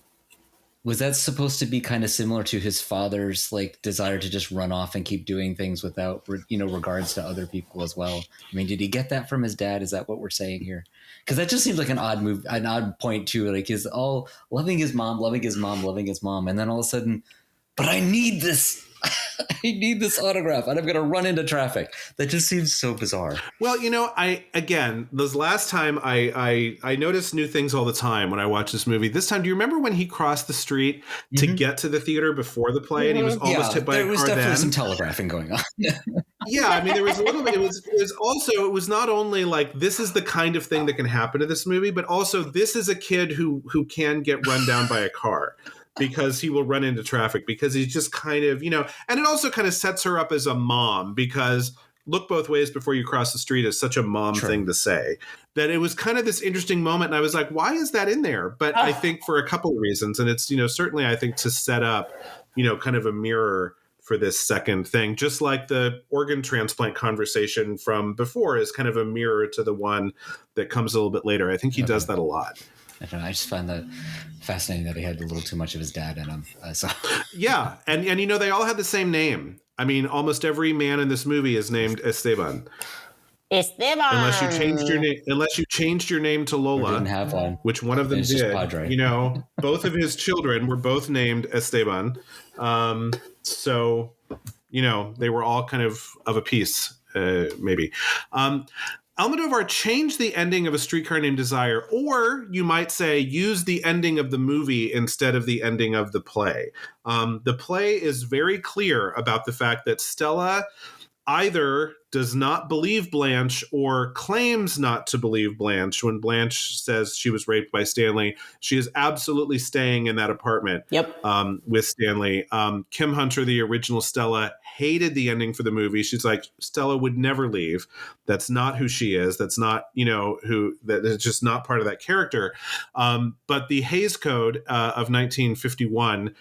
was that supposed to be kind of similar to his father's desire to just run off and keep doing things without, regards to other people as well? I mean, did he get that from his dad? Is that what we're saying here? Because that just seems like an odd point too. He's all loving his mom, and then all of a sudden, but I need this. I need this autograph, and I'm going to run into traffic. That just seems so bizarre. Well, this last time I notice new things all the time when I watch this movie. This time, do you remember when he crossed the street to get to the theater before the play, and he was almost hit by a car? There was definitely some telegraphing going on. Yeah, I mean, there was a little bit. It was not only this is the kind of thing that can happen to this movie, but also this is a kid who can get run down by a car, because he will run into traffic, because he's just kind of, and it also kind of sets her up as a mom, because look both ways before you cross the street is such a mom thing to say, that it was kind of this interesting moment. And I was like, why is that in there? But I think for a couple of reasons. And it's, certainly I think to set up, kind of a mirror for this second thing, just like the organ transplant conversation from before is kind of a mirror to the one that comes a little bit later. I think he does that a lot. I don't know. I just find that fascinating that he had a little too much of his dad in him. Yeah, and they all had the same name. I mean, almost every man in this movie is named Esteban. Esteban. Unless you changed your name to Lola, didn't have one, which one of them did. Both of his children were both named Esteban. So, they were all kind of a piece, maybe. Almodovar changed the ending of A Streetcar Named Desire, or you might say use the ending of the movie instead of the ending of the play. The play is very clear about the fact that Stella either does not believe Blanche or claims not to believe Blanche. When Blanche says she was raped by Stanley, she is absolutely staying in that apartment with Stanley. Kim Hunter, the original Stella, hated the ending for the movie. She's like, Stella would never leave. That's not who she is. That's not, that's just not part of that character. But the Hays Code of 1951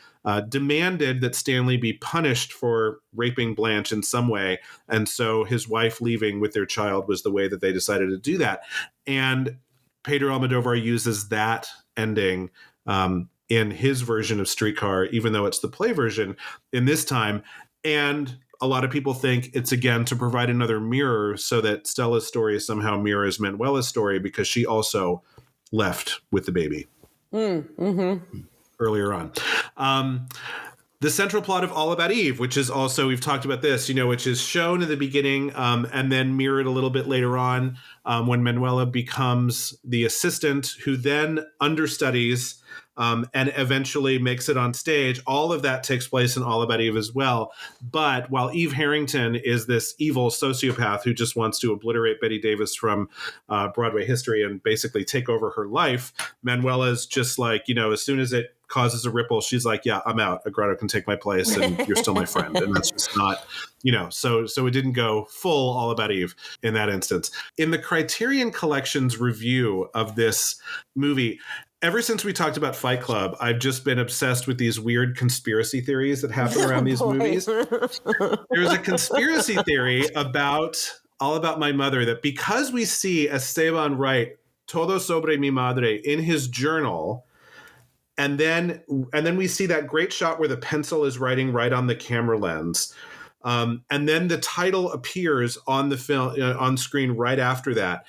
demanded that Stanley be punished for raping Blanche in some way. And so his wife leaving with their child was the way that they decided to do that. And Pedro Almodóvar uses that ending in his version of Streetcar, even though it's the play version in this time. And a lot of people think it's, again, to provide another mirror so that Stella's story somehow mirrors Manuela's story, because she also left with the baby earlier on. The central plot of All About Eve, which is also, we've talked about this, which is shown in the beginning and then mirrored a little bit later on when Manuela becomes the assistant who then understudies and eventually makes it on stage. All of that takes place in All About Eve as well. But while Eve Harrington is this evil sociopath who just wants to obliterate Bette Davis from Broadway history and basically take over her life, Manuela's just like, as soon as it causes a ripple, she's like, yeah, I'm out. Agrado can take my place and you're still my friend. And that's just not, so it didn't go full All About Eve in that instance. In the Criterion Collection's review of this movie, ever since we talked about Fight Club, I've just been obsessed with these weird conspiracy theories that happen around these movies. There's a conspiracy theory about All About My Mother that because we see Esteban write Todo sobre mi madre in his journal, and then we see that great shot where the pencil is writing right on the camera lens. And then the title appears on the film on screen right after that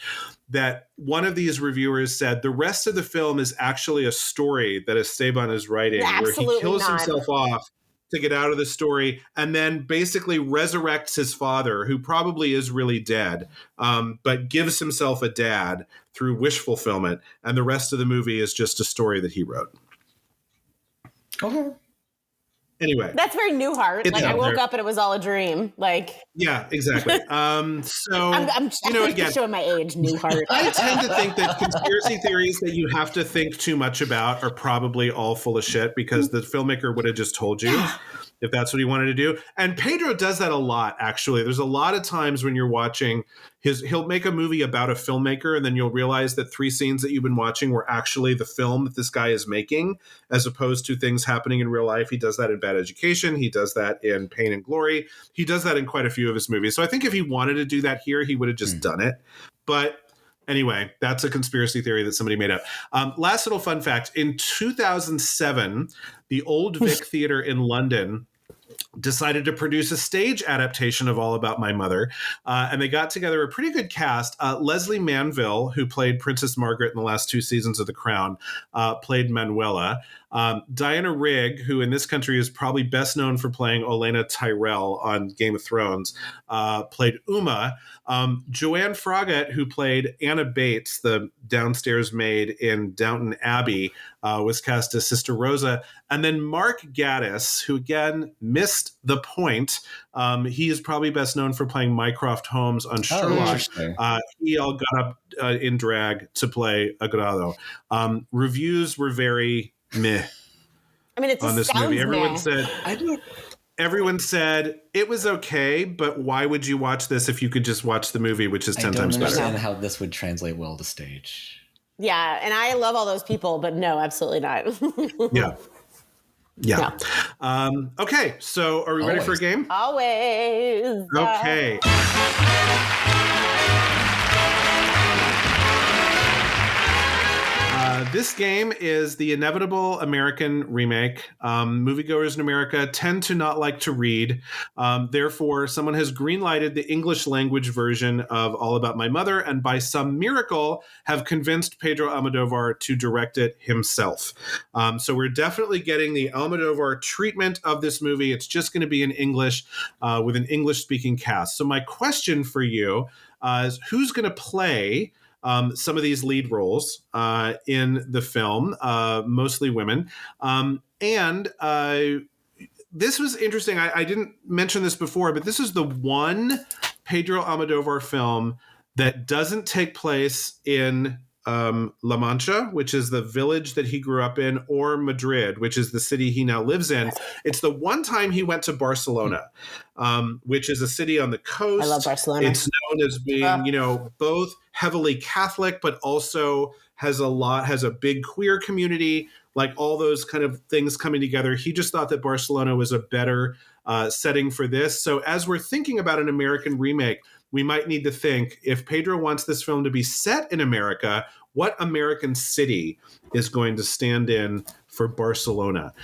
one of these reviewers said the rest of the film is actually a story that Esteban is writing, where he kills himself off to get out of the story and then basically resurrects his father, who probably is really dead, but gives himself a dad through wish fulfillment. And the rest of the movie is just a story that he wrote. Okay. Anyway, that's very Newhart. Like I woke up and it was all a dream. Like, yeah, exactly. So I'm again, showing my age, Newhart. I tend to think that conspiracy theories that you have to think too much about are probably all full of shit, because the filmmaker would have just told you if that's what he wanted to do. And Pedro does that a lot, actually. There's a lot of times when you're watching he'll make a movie about a filmmaker, and then you'll realize that 3 scenes that you've been watching were actually the film that this guy is making, as opposed to things happening in real life. He does that in Bad Education. He does that in Pain and Glory. He does that in quite a few of his movies. So I think if he wanted to do that here, he would have just done it. But anyway, that's a conspiracy theory that somebody made up. Last little fun fact. In 2007, the Old Vic Theatre in London decided to produce a stage adaptation of All About My Mother. And they got together a pretty good cast. Leslie Manville, who played Princess Margaret in the last 2 seasons of The Crown, played Manuela. Diana Rigg, who in this country is probably best known for playing Olenna Tyrell on Game of Thrones, played Uma. Joanne Froggatt, who played Anna Bates, the downstairs maid in Downton Abbey, was cast as Sister Rosa. And then Mark Gatiss, who again missed the point. He is probably best known for playing Mycroft Holmes on Sherlock. He all got up in drag to play Agrado. Reviews were very meh. I mean, on this movie. Everyone said it was okay, but why would you watch this if you could just watch the movie, which is 10 times better? I don't understand how this would translate well to stage. Yeah, and I love all those people, but no, absolutely not. Yeah. Okay, so are we ready for a game? Always. Okay. This game is the inevitable American remake. Moviegoers in America tend to not like to read. Therefore, someone has greenlighted the English language version of All About My Mother, and by some miracle have convinced Pedro Almodóvar to direct it himself. So we're definitely getting the Almodóvar treatment of this movie. It's just going to be in English with an English-speaking cast. So my question for you is, who's going to play some of these lead roles in the film, mostly women. And this was interesting. I didn't mention this before, but this is the one Pedro Almodóvar film that doesn't take place in La Mancha, which is the village that he grew up in, or Madrid, which is the city he now lives in. It's the one time he went to Barcelona, which is a city on the coast. I love Barcelona. It's known as being, both heavily Catholic, but also has a big queer community, like all those kind of things coming together. He just thought that Barcelona was a better setting for this. So as we're thinking about an American remake, we might need to think, if Pedro wants this film to be set in America, what American city is going to stand in for Barcelona?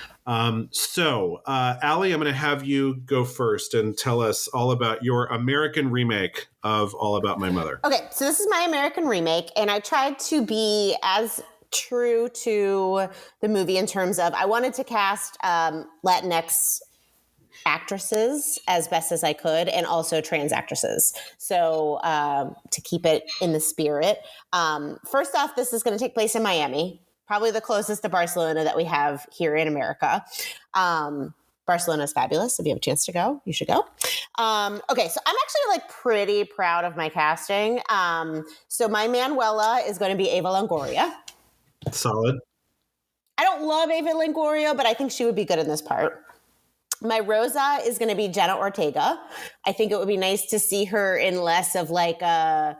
So, Allie, I'm going to have you go first and tell us all about your American remake of All About My Mother. Okay, so this is my American remake, and I tried to be as true to the movie in terms of I wanted to cast Latinx actresses as best as I could, and also trans actresses. So to keep it in the spirit. First off, this is going to take place in Miami, probably the closest to Barcelona that we have here in America. Barcelona is fabulous. If you have a chance to go, you should go. Okay, so I'm actually pretty proud of my casting. So my Manuela is going to be Eva Longoria. Solid. I don't love Eva Longoria, but I think she would be good in this part. My Rosa is going to be Jenna Ortega. I think it would be nice to see her in less of a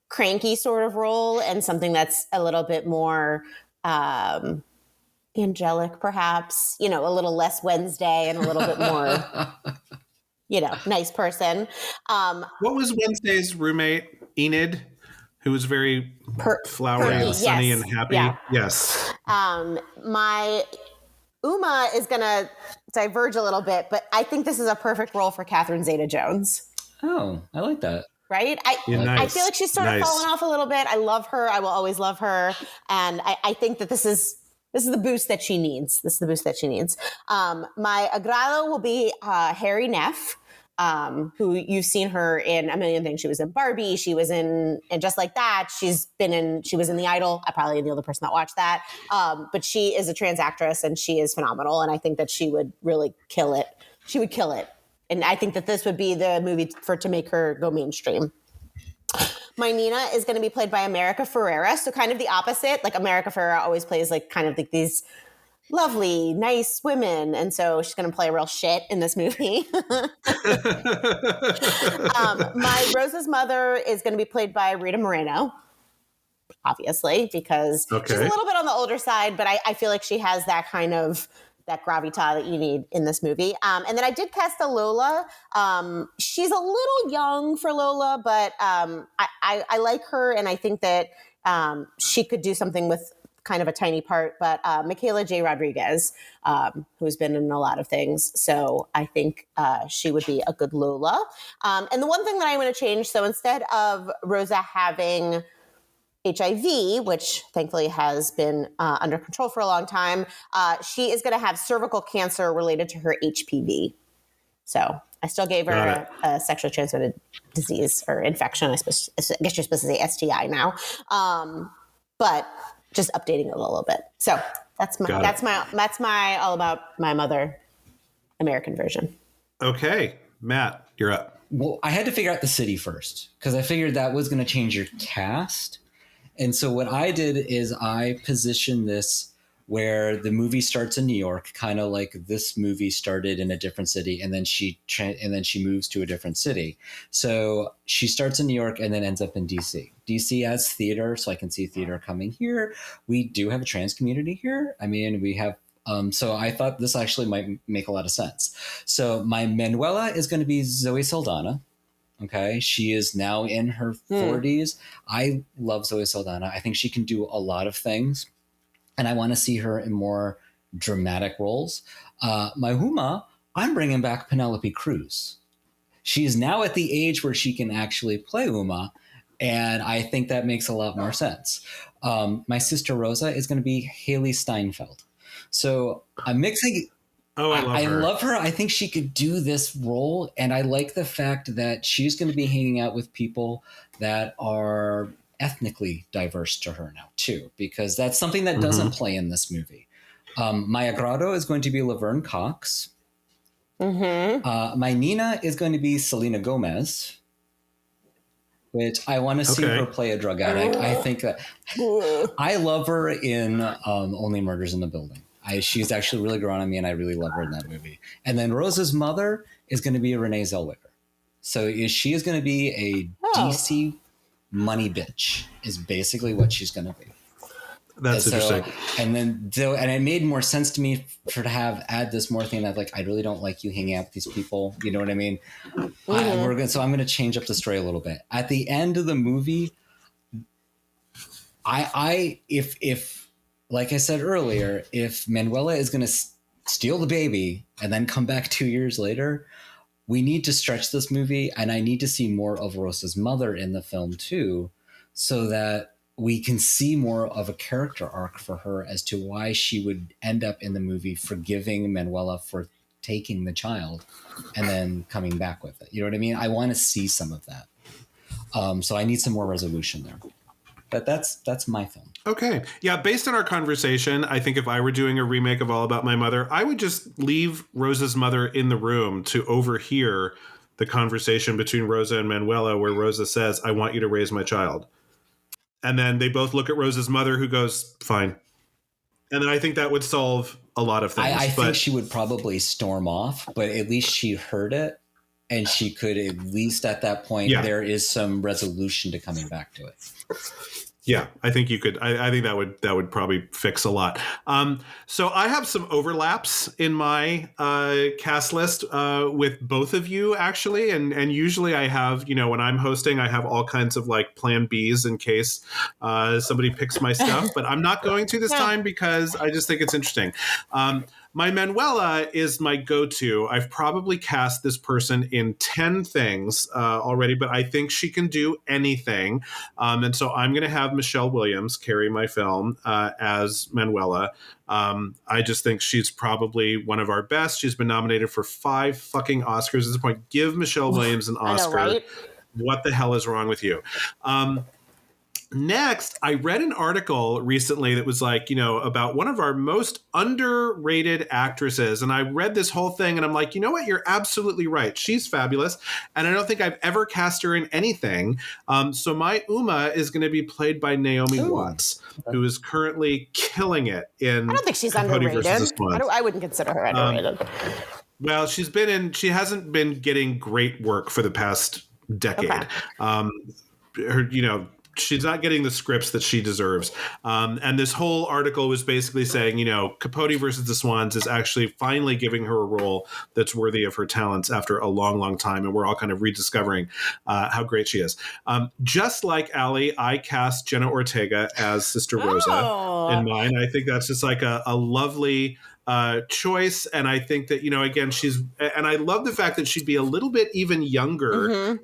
cranky sort of role and something that's a little bit more angelic, perhaps, a little less Wednesday and a little bit more, nice person. What was Wednesday's roommate, Enid, who was very flowery and sunny and happy? Yeah. Yes. My Uma is going to diverge a little bit, but I think this is a perfect role for Catherine Zeta-Jones. Oh, I like that. Right? I feel like she's sort of fallen off a little bit. I love her. I will always love her. And I think that this is the boost that she needs. My Agrado will be Harry Neff, who you've seen her in a million things. She was in Barbie. She was in And Just Like That. She was in The Idol. I probably am the only person that watched that. But she is a trans actress and she is phenomenal. And I think that she would really kill it. She would kill it. And I think that this would be the movie to make her go mainstream. My Nina is going to be played by America Ferrera. So kind of the opposite. America Ferrera always plays these lovely, nice women. And so she's going to play real shit in this movie. My Rosa's mother is going to be played by Rita Moreno, obviously, because she's a little bit on the older side, but I feel like she has that kind of that gravitas that you need in this movie. And then I did cast a Lola. She's a little young for Lola, but I like her. And I think that she could do something with kind of a tiny part, but Michaela J. Rodriguez, who's been in a lot of things. So I think she would be a good Lola. And the one thing that I'm going to change, so instead of Rosa having HIV, which thankfully has been under control for a long time, she is going to have cervical cancer related to her HPV. So I still gave her a sexually transmitted disease or infection. I guess you're supposed to say STI now. But just updating it a little bit. So that's my All About My Mother American version. Okay, Matt, you're up. Well, I had to figure out the city first because I figured that was going to change your cast. And so what I did is I positioned this where the movie starts in New York, kind of like this movie started in a different city, and then she moves to a different city. So she starts in New York and then ends up in DC. DC has theater, so I can see theater coming here. We do have a trans community here. I mean, we have. So I thought this actually might make a lot of sense. So my Manuela is going to be Zoe Saldana. Okay, she is now in her 40s. I love Zoe Saldana. I think she can do a lot of things. And I want to see her in more dramatic roles. My Huma, I'm bringing back Penelope Cruz. She is now at the age where she can actually play Uma, and I think that makes a lot more sense. My sister Rosa is going to be Haley Steinfeld. So I'm mixing. Oh, I love her. I think she could do this role, and I like the fact that she's going to be hanging out with people that are ethnically diverse to her now too, because that's something that doesn't play in this movie. My Agrado is going to be Laverne Cox. My Nina is going to be Selena Gomez. which I want to see her play a drug addict. I think that I love her in Only Murders in the Building. She's actually really grown on me, and I really love her in that movie. And then Rosa's mother is going to be a Renee Zellweger. So she is going to be a DC money bitch is basically what she's going to be. That's interesting. And it made more sense to me for to add this more thing that like, I really don't like you hanging out with these people. You know what I mean? So I'm going to change up the story a little bit. At the end of the movie, if like I said earlier, if Manuela is going to steal the baby and then come back 2 years later, we need to stretch this movie, and I need to see more of Rosa's mother in the film too, so that we can see more of a character arc for her as to why she would end up in the movie forgiving Manuela for taking the child and then coming back with it. You know what I mean? I want to see some of that. So I need some more resolution there. But that's my film. Okay. Yeah, based on our conversation, I think if I were doing a remake of All About My Mother, I would just leave Rosa's mother in the room to overhear the conversation between Rosa and Manuela, where Rosa says, "I want you to raise my child." And then they both look at Rosa's mother, who goes, "Fine." And then I think that would solve a lot of things. I think she would probably storm off, but at least she heard it. And she could at least at that point, there is some resolution to coming back to it. Yeah, I think you could. I think that would probably fix a lot. So I have some overlaps in my cast list with both of you, actually. And usually I have, when I'm hosting, I have all kinds of like plan Bs in case somebody picks my stuff. But I'm not going to this time because I just think it's interesting. My Manuela is my go-to. I've probably cast this person in 10 things already, but I think she can do anything. And so I'm going to have Michelle Williams carry my film as Manuela. I just think she's probably one of our best. She's been nominated for 5 fucking Oscars at this point. Give Michelle Williams an Oscar. I know, right? What the hell is wrong with you? Next, I read an article recently that was like, about one of our most underrated actresses. And I read this whole thing and I'm like, you know what? You're absolutely right. She's fabulous. And I don't think I've ever cast her in anything. So my Uma is going to be played by Naomi Watts, who is currently killing it in I don't think she's underrated. I wouldn't consider her underrated. Well, she hasn't been getting great work for the past decade. Okay. She's not getting the scripts that she deserves. And this whole article was basically saying, Capote versus the Swans is actually finally giving her a role that's worthy of her talents after a long, long time. And we're all kind of rediscovering how great she is. Just like Ali, I cast Jenna Ortega as Sister Rosa in mine. I think that's just like a lovely choice. And I think that, again, and I love the fact that she'd be a little bit even younger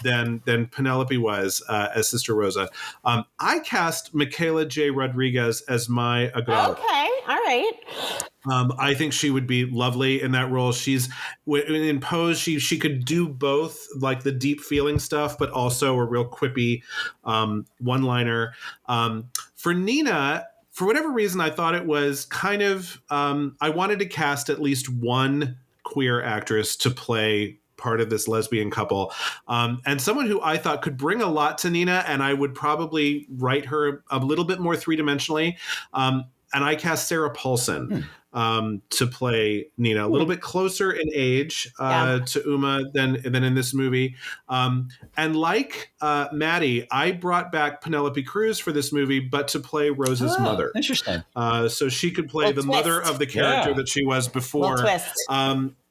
than Penelope was as Sister Rosa. I cast Michaela J. Rodriguez as my Agrado. Okay, all right. I think she would be lovely in that role. She's in Pose. She could do both, like the deep feeling stuff, but also a real quippy one-liner. For Nina, for whatever reason, I thought it was kind of I wanted to cast at least one queer actress to play part of this lesbian couple, and someone who I thought could bring a lot to Nina, and I would probably write her a little bit more three-dimensionally. And I cast Sarah Paulson to play Nina, a little bit closer in age to Uma than in this movie. And like Maddie, I brought back Penelope Cruz for this movie, but to play Rosa's mother. Interesting. So she could play the mother of the character that she was before.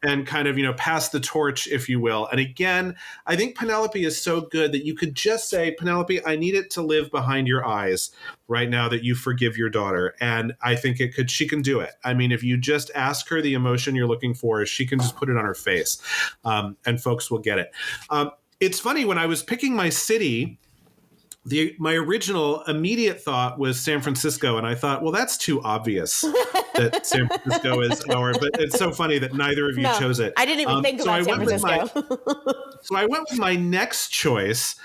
And kind of, pass the torch, if you will. And again, I think Penelope is so good that you could just say, Penelope, I need it to live behind your eyes right now that you forgive your daughter. And I think she can do it. I mean, if you just ask her the emotion you're looking for, she can just put it on her face, and folks will get it. It's funny, when I was picking my city, my original immediate thought was San Francisco, and I thought, well, that's too obvious that San Francisco is but it's so funny that neither of you chose it. I didn't even think about San Francisco. So I went with my next choice,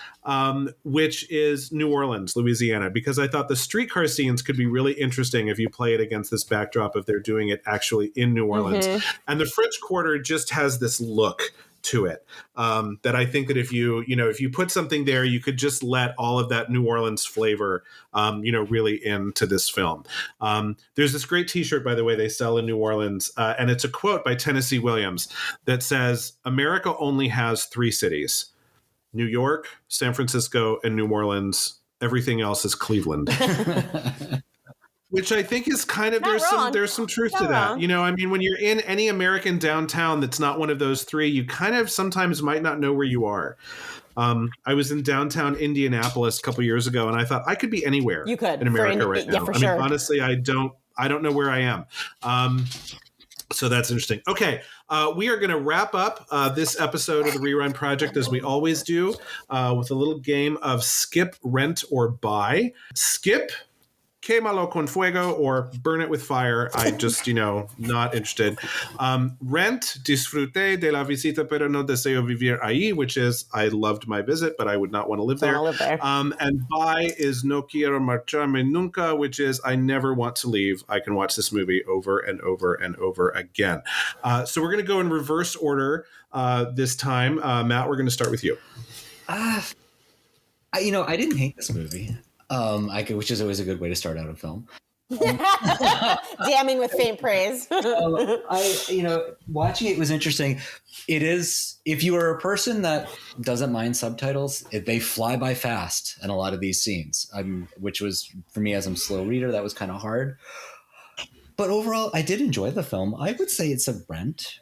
which is New Orleans, Louisiana, because I thought the streetcar scenes could be really interesting if you play it against this backdrop of they're doing it actually in New Orleans. And the French Quarter just has this look to it. That I think that if you put something there, you could just let all of that New Orleans flavor, really into this film. There's this great T-shirt, by the way, they sell in New Orleans, and it's a quote by Tennessee Williams that says, "America only has 3 cities: New York, San Francisco, and New Orleans. Everything else is Cleveland." Which I think is kind of, there's some truth to that. When you're in any American downtown that's not one of those 3, you kind of sometimes might not know where you are. I was in downtown Indianapolis a couple years ago, and I thought I could be anywhere you could, in America right now. For sure. Honestly, I don't know where I am. So that's interesting. Okay, we are going to wrap up this episode of the Rerun Project, as we always do, with a little game of skip, rent, or buy. Skip, quémalo con fuego, or burn it with fire. I just, not interested. Rent, disfruté de la visita, pero no deseo vivir ahí, which is, I loved my visit, but I would not want to live there. And buy is no quiero marcharme nunca, which is, I never want to leave. I can watch this movie over and over and over again. So we're going to go in reverse order this time. Matt, we're going to start with you. I didn't hate this movie. Which is always a good way to start out a film. Damning with faint praise. Watching it was interesting. It is, if you are a person that doesn't mind subtitles, they fly by fast in a lot of these scenes, which was, for me as I'm a slow reader, that was kind of hard. But overall, I did enjoy the film. I would say it's a rent.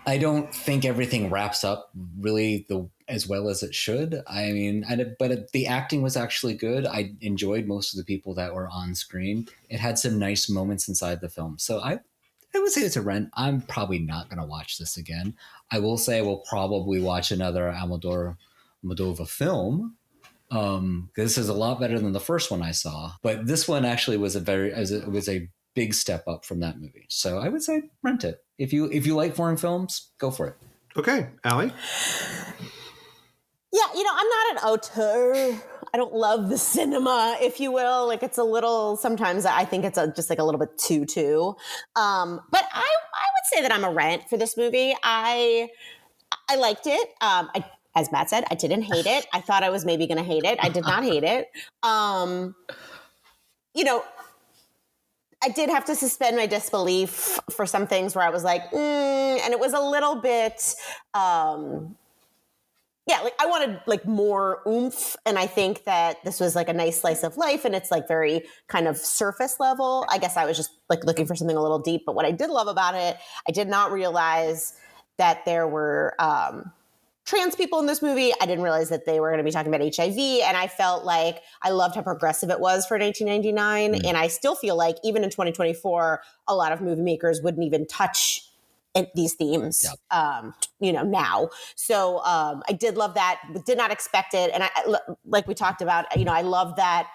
I don't think everything wraps up really as well as it should. But the acting was actually good. I enjoyed most of the people that were on screen. It had some nice moments inside the film. So I would say it's a rent. I'm probably not going to watch this again. I will say I will probably watch another Almodovar film. This is a lot better than the first one I saw. But this one actually was a big step up from that movie. So I would say rent it. If you like foreign films, go for it. Okay, Allie? Yeah, I'm not an auteur. I don't love the cinema, if you will. Like, it's a little, sometimes I think it's just like a little bit too. But I would say that I'm a rent for this movie. I liked it. As Matt said, I didn't hate it. I thought I was maybe going to hate it. I did not hate it. I did have to suspend my disbelief for some things where I was like, and it was a little bit, I wanted like more oomph. And I think that this was like a nice slice of life, and it's like very kind of surface level. I guess I was just like looking for something a little deep. But what I did love about it, I did not realize that there were trans people in this movie. I didn't realize that they were going to be talking about HIV. And I felt like I loved how progressive it was for 1999. And I still feel like even in 2024, a lot of movie makers wouldn't even touch these themes, now. So I did love that, but did not expect it. And I, like we talked about, I love that,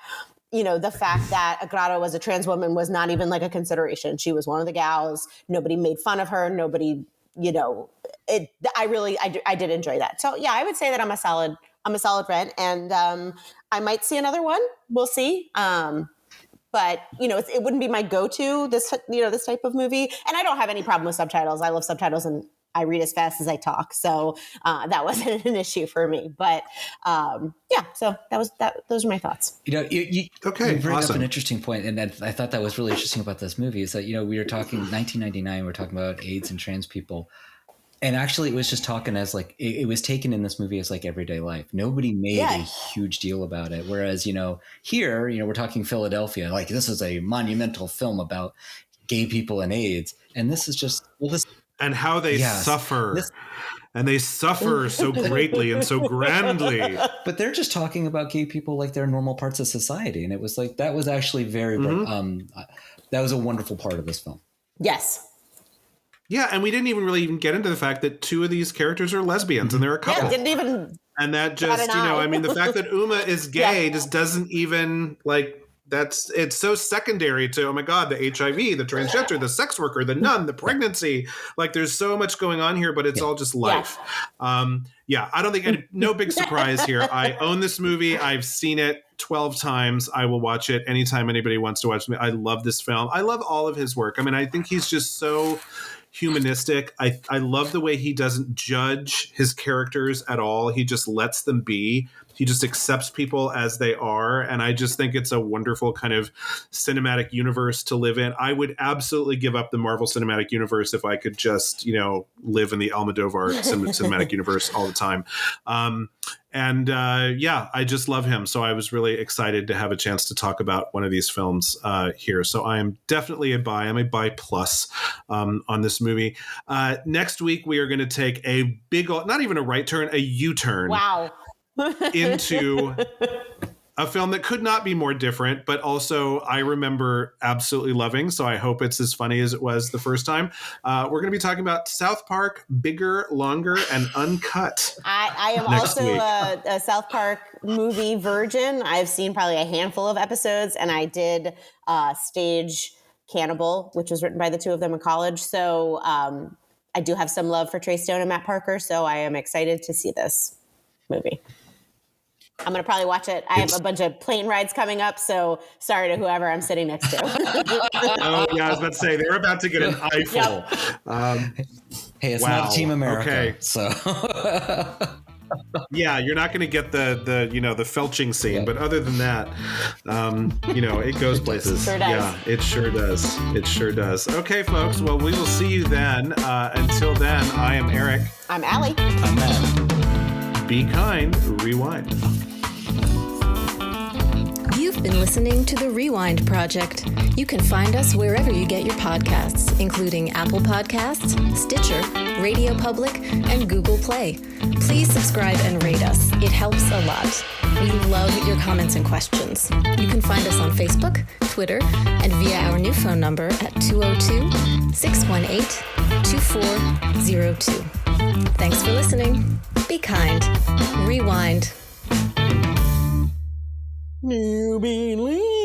the fact that Agrado as a trans woman was not even like a consideration. She was one of the gals. Nobody made fun of her. Nobody, I did enjoy that. So yeah, I would say that I'm a solid rent, and I might see another one. We'll see. But it wouldn't be my go-to, this type of movie. And I don't have any problem with subtitles. I love subtitles, and I read as fast as I talk. So that wasn't an issue for me. But so those are my thoughts. You bring awesome. up an interesting point, and I thought that was really interesting about this movie is that, we were talking 1999, we were talking about AIDS and trans people. And actually, it was just talking as like, it was taken in this movie as like everyday life. Nobody made a huge deal about it. Whereas, here, we're talking Philadelphia, like this is a monumental film about gay people and AIDS. And this is just, and how they suffer. And they suffer so greatly and so grandly. But they're just talking about gay people like they're normal parts of society. And it was like, that was actually very, that was a wonderful part of this film. Yes. Yeah, and we didn't even really get into the fact that 2 of these characters are lesbians, and they're a couple. Yeah, didn't even. And that just, the fact that Uma is gay just doesn't even it's so secondary to, oh my God, the HIV, the transgender, the sex worker, the nun, the pregnancy. Like, there's so much going on here, but it's all just life. Yeah. I don't think no big surprise here. I own this movie. I've seen it 12 times. I will watch it anytime anybody wants to watch me. I love this film. I love all of his work. I mean, I think he's just so humanistic. I love the way he doesn't judge his characters at all. He just lets them be. He just accepts people as they are. And I just think it's a wonderful kind of cinematic universe to live in. I would absolutely give up the Marvel Cinematic Universe if I could just, live in the Almodovar cinematic universe all the time. I just love him. So I was really excited to have a chance to talk about one of these films here. So I am definitely a buy. I'm a buy plus on this movie. Next week, we are going to take a big, not even a right turn, a U-turn. Wow. Into a film that could not be more different, but also I remember absolutely loving. So I hope it's as funny as it was the first time. We're going to be talking about South Park, Bigger, Longer, and Uncut. I am also a South Park movie virgin. I've seen probably a handful of episodes, and I did stage Cannibal, which was written by the two of them in college. So I do have some love for Trey Stone and Matt Parker. So I am excited to see this movie. I'm going to probably watch it. I have a bunch of plane rides coming up, so sorry to whoever I'm sitting next to. Oh, yeah, I was about to say, they're about to get an eyeful. Yep. Hey, it's not Team America. Okay. So. Yeah, you're not going to get the felching scene, but other than that, it goes places. Sure does. Yeah, it sure does. It sure does. Okay, folks. Well, we will see you then. Until then, I am Eric. I'm Allie. I'm Matt. Be kind. Rewind. You've been listening to The Rewind Project. You can find us wherever you get your podcasts, including Apple Podcasts, Stitcher, Radio Public, and Google Play. Please subscribe and rate us. It helps a lot. We love your comments and questions. You can find us on Facebook, Twitter, and via our new phone number at 202-618-2402. Thanks for listening. Be kind. Rewind. You believe.